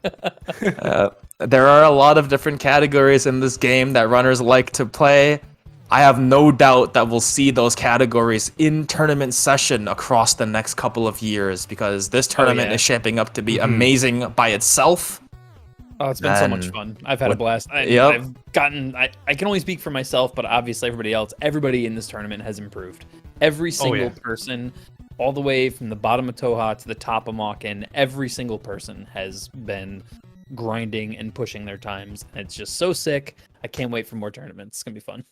There are a lot of different categories in this game that runners like to play. I have no doubt that we'll see those categories in tournament session across the next couple of years, because this tournament is shaping up to be amazing by itself. Oh, it's been so much fun. I've had a blast. I can only speak for myself, but obviously everybody else, everybody in this tournament has improved. Every single yeah. person, all the way from the bottom of Toha to the top of Mawkin, every single person has been grinding and pushing their times. And it's just so sick. I can't wait for more tournaments. It's gonna be fun.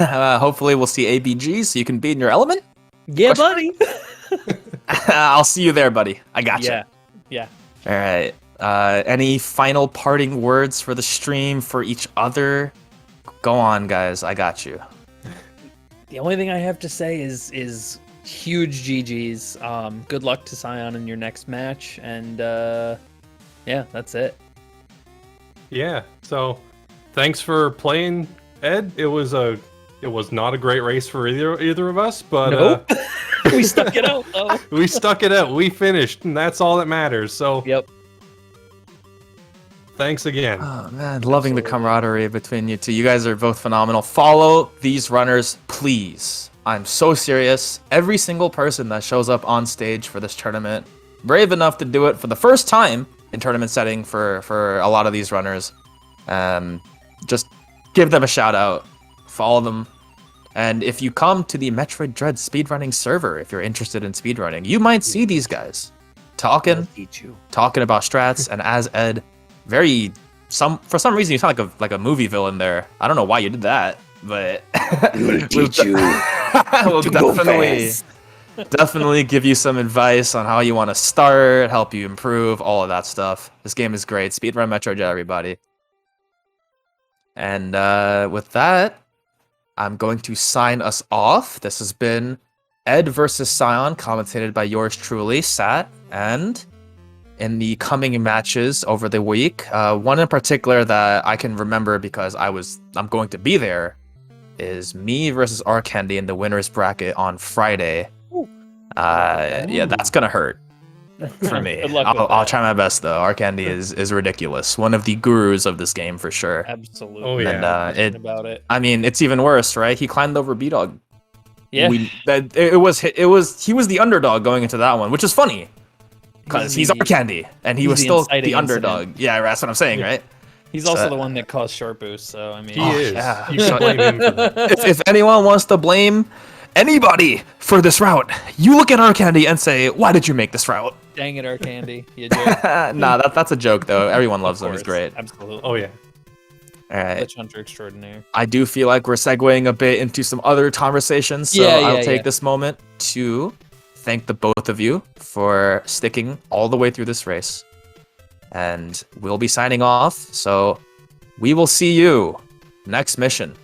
Hopefully we'll see ABG so you can be in your element. Yeah, buddy. I'll see you there, buddy. I got you. Yeah. All right. Any final parting words for the stream for each other? Go on, guys. I got you. The only thing I have to say is huge GG's. Good luck to Scion in your next match, and yeah, that's it. Yeah. So, thanks for playing, Ed. It was not a great race for either of us, but Nope. We stuck it out though. we stuck it out. We finished, and that's all that matters. So, Yep. thanks again. Oh man, loving the camaraderie between you two. You guys are both phenomenal. Follow these runners, please. I'm so serious. Every single person that shows up on stage for this tournament, brave enough to do it for the first time in tournament setting for a lot of these runners, just give them a shout out. Follow them. And if you come to the Metroid Dread speedrunning server, if you're interested in speedrunning, you might see these guys talking about strats. And as Ed, for some reason you sound like a movie villain there. I don't know why you did that, but we'll definitely give you some advice on how you want to start, help you improve, all of that stuff. This game is great. Speedrun Metroid Dread, everybody. And with that, I'm going to sign us off. This has been Ed versus Scion, commentated by yours truly, Sat. And in the coming matches over the week, one in particular that I can remember because I'm going to be there, is me versus Arcandy in the winner's bracket on Friday. Yeah, that's gonna hurt for me. Good luck with I'll that. try my best though. Arcandy is ridiculous. One of the gurus of this game for sure. Absolutely. Oh, yeah. And About it. I mean, it's even worse, right? He climbed over B-Dog. Yeah. He was the underdog going into that one, which is funny because he's Arcandy and he was the still inciting the underdog. incident. Yeah, that's what I'm saying, right? He's So- also the one that caused short boost, so I mean He is. yeah. You should blame him for that. If anyone wants to blame anybody for this route, you look at Arcandy and say, "Why did you make this route?" Dang it, Arcandy. You jerk. Nah, that's a joke though. Everyone loves him. He's great. Absolutely. Oh yeah. All right. Glitch Hunter extraordinaire. I do feel like we're segueing a bit into some other conversations, so I'll take this moment to thank the both of you for sticking all the way through this race. And we'll be signing off, so we will see you next mission.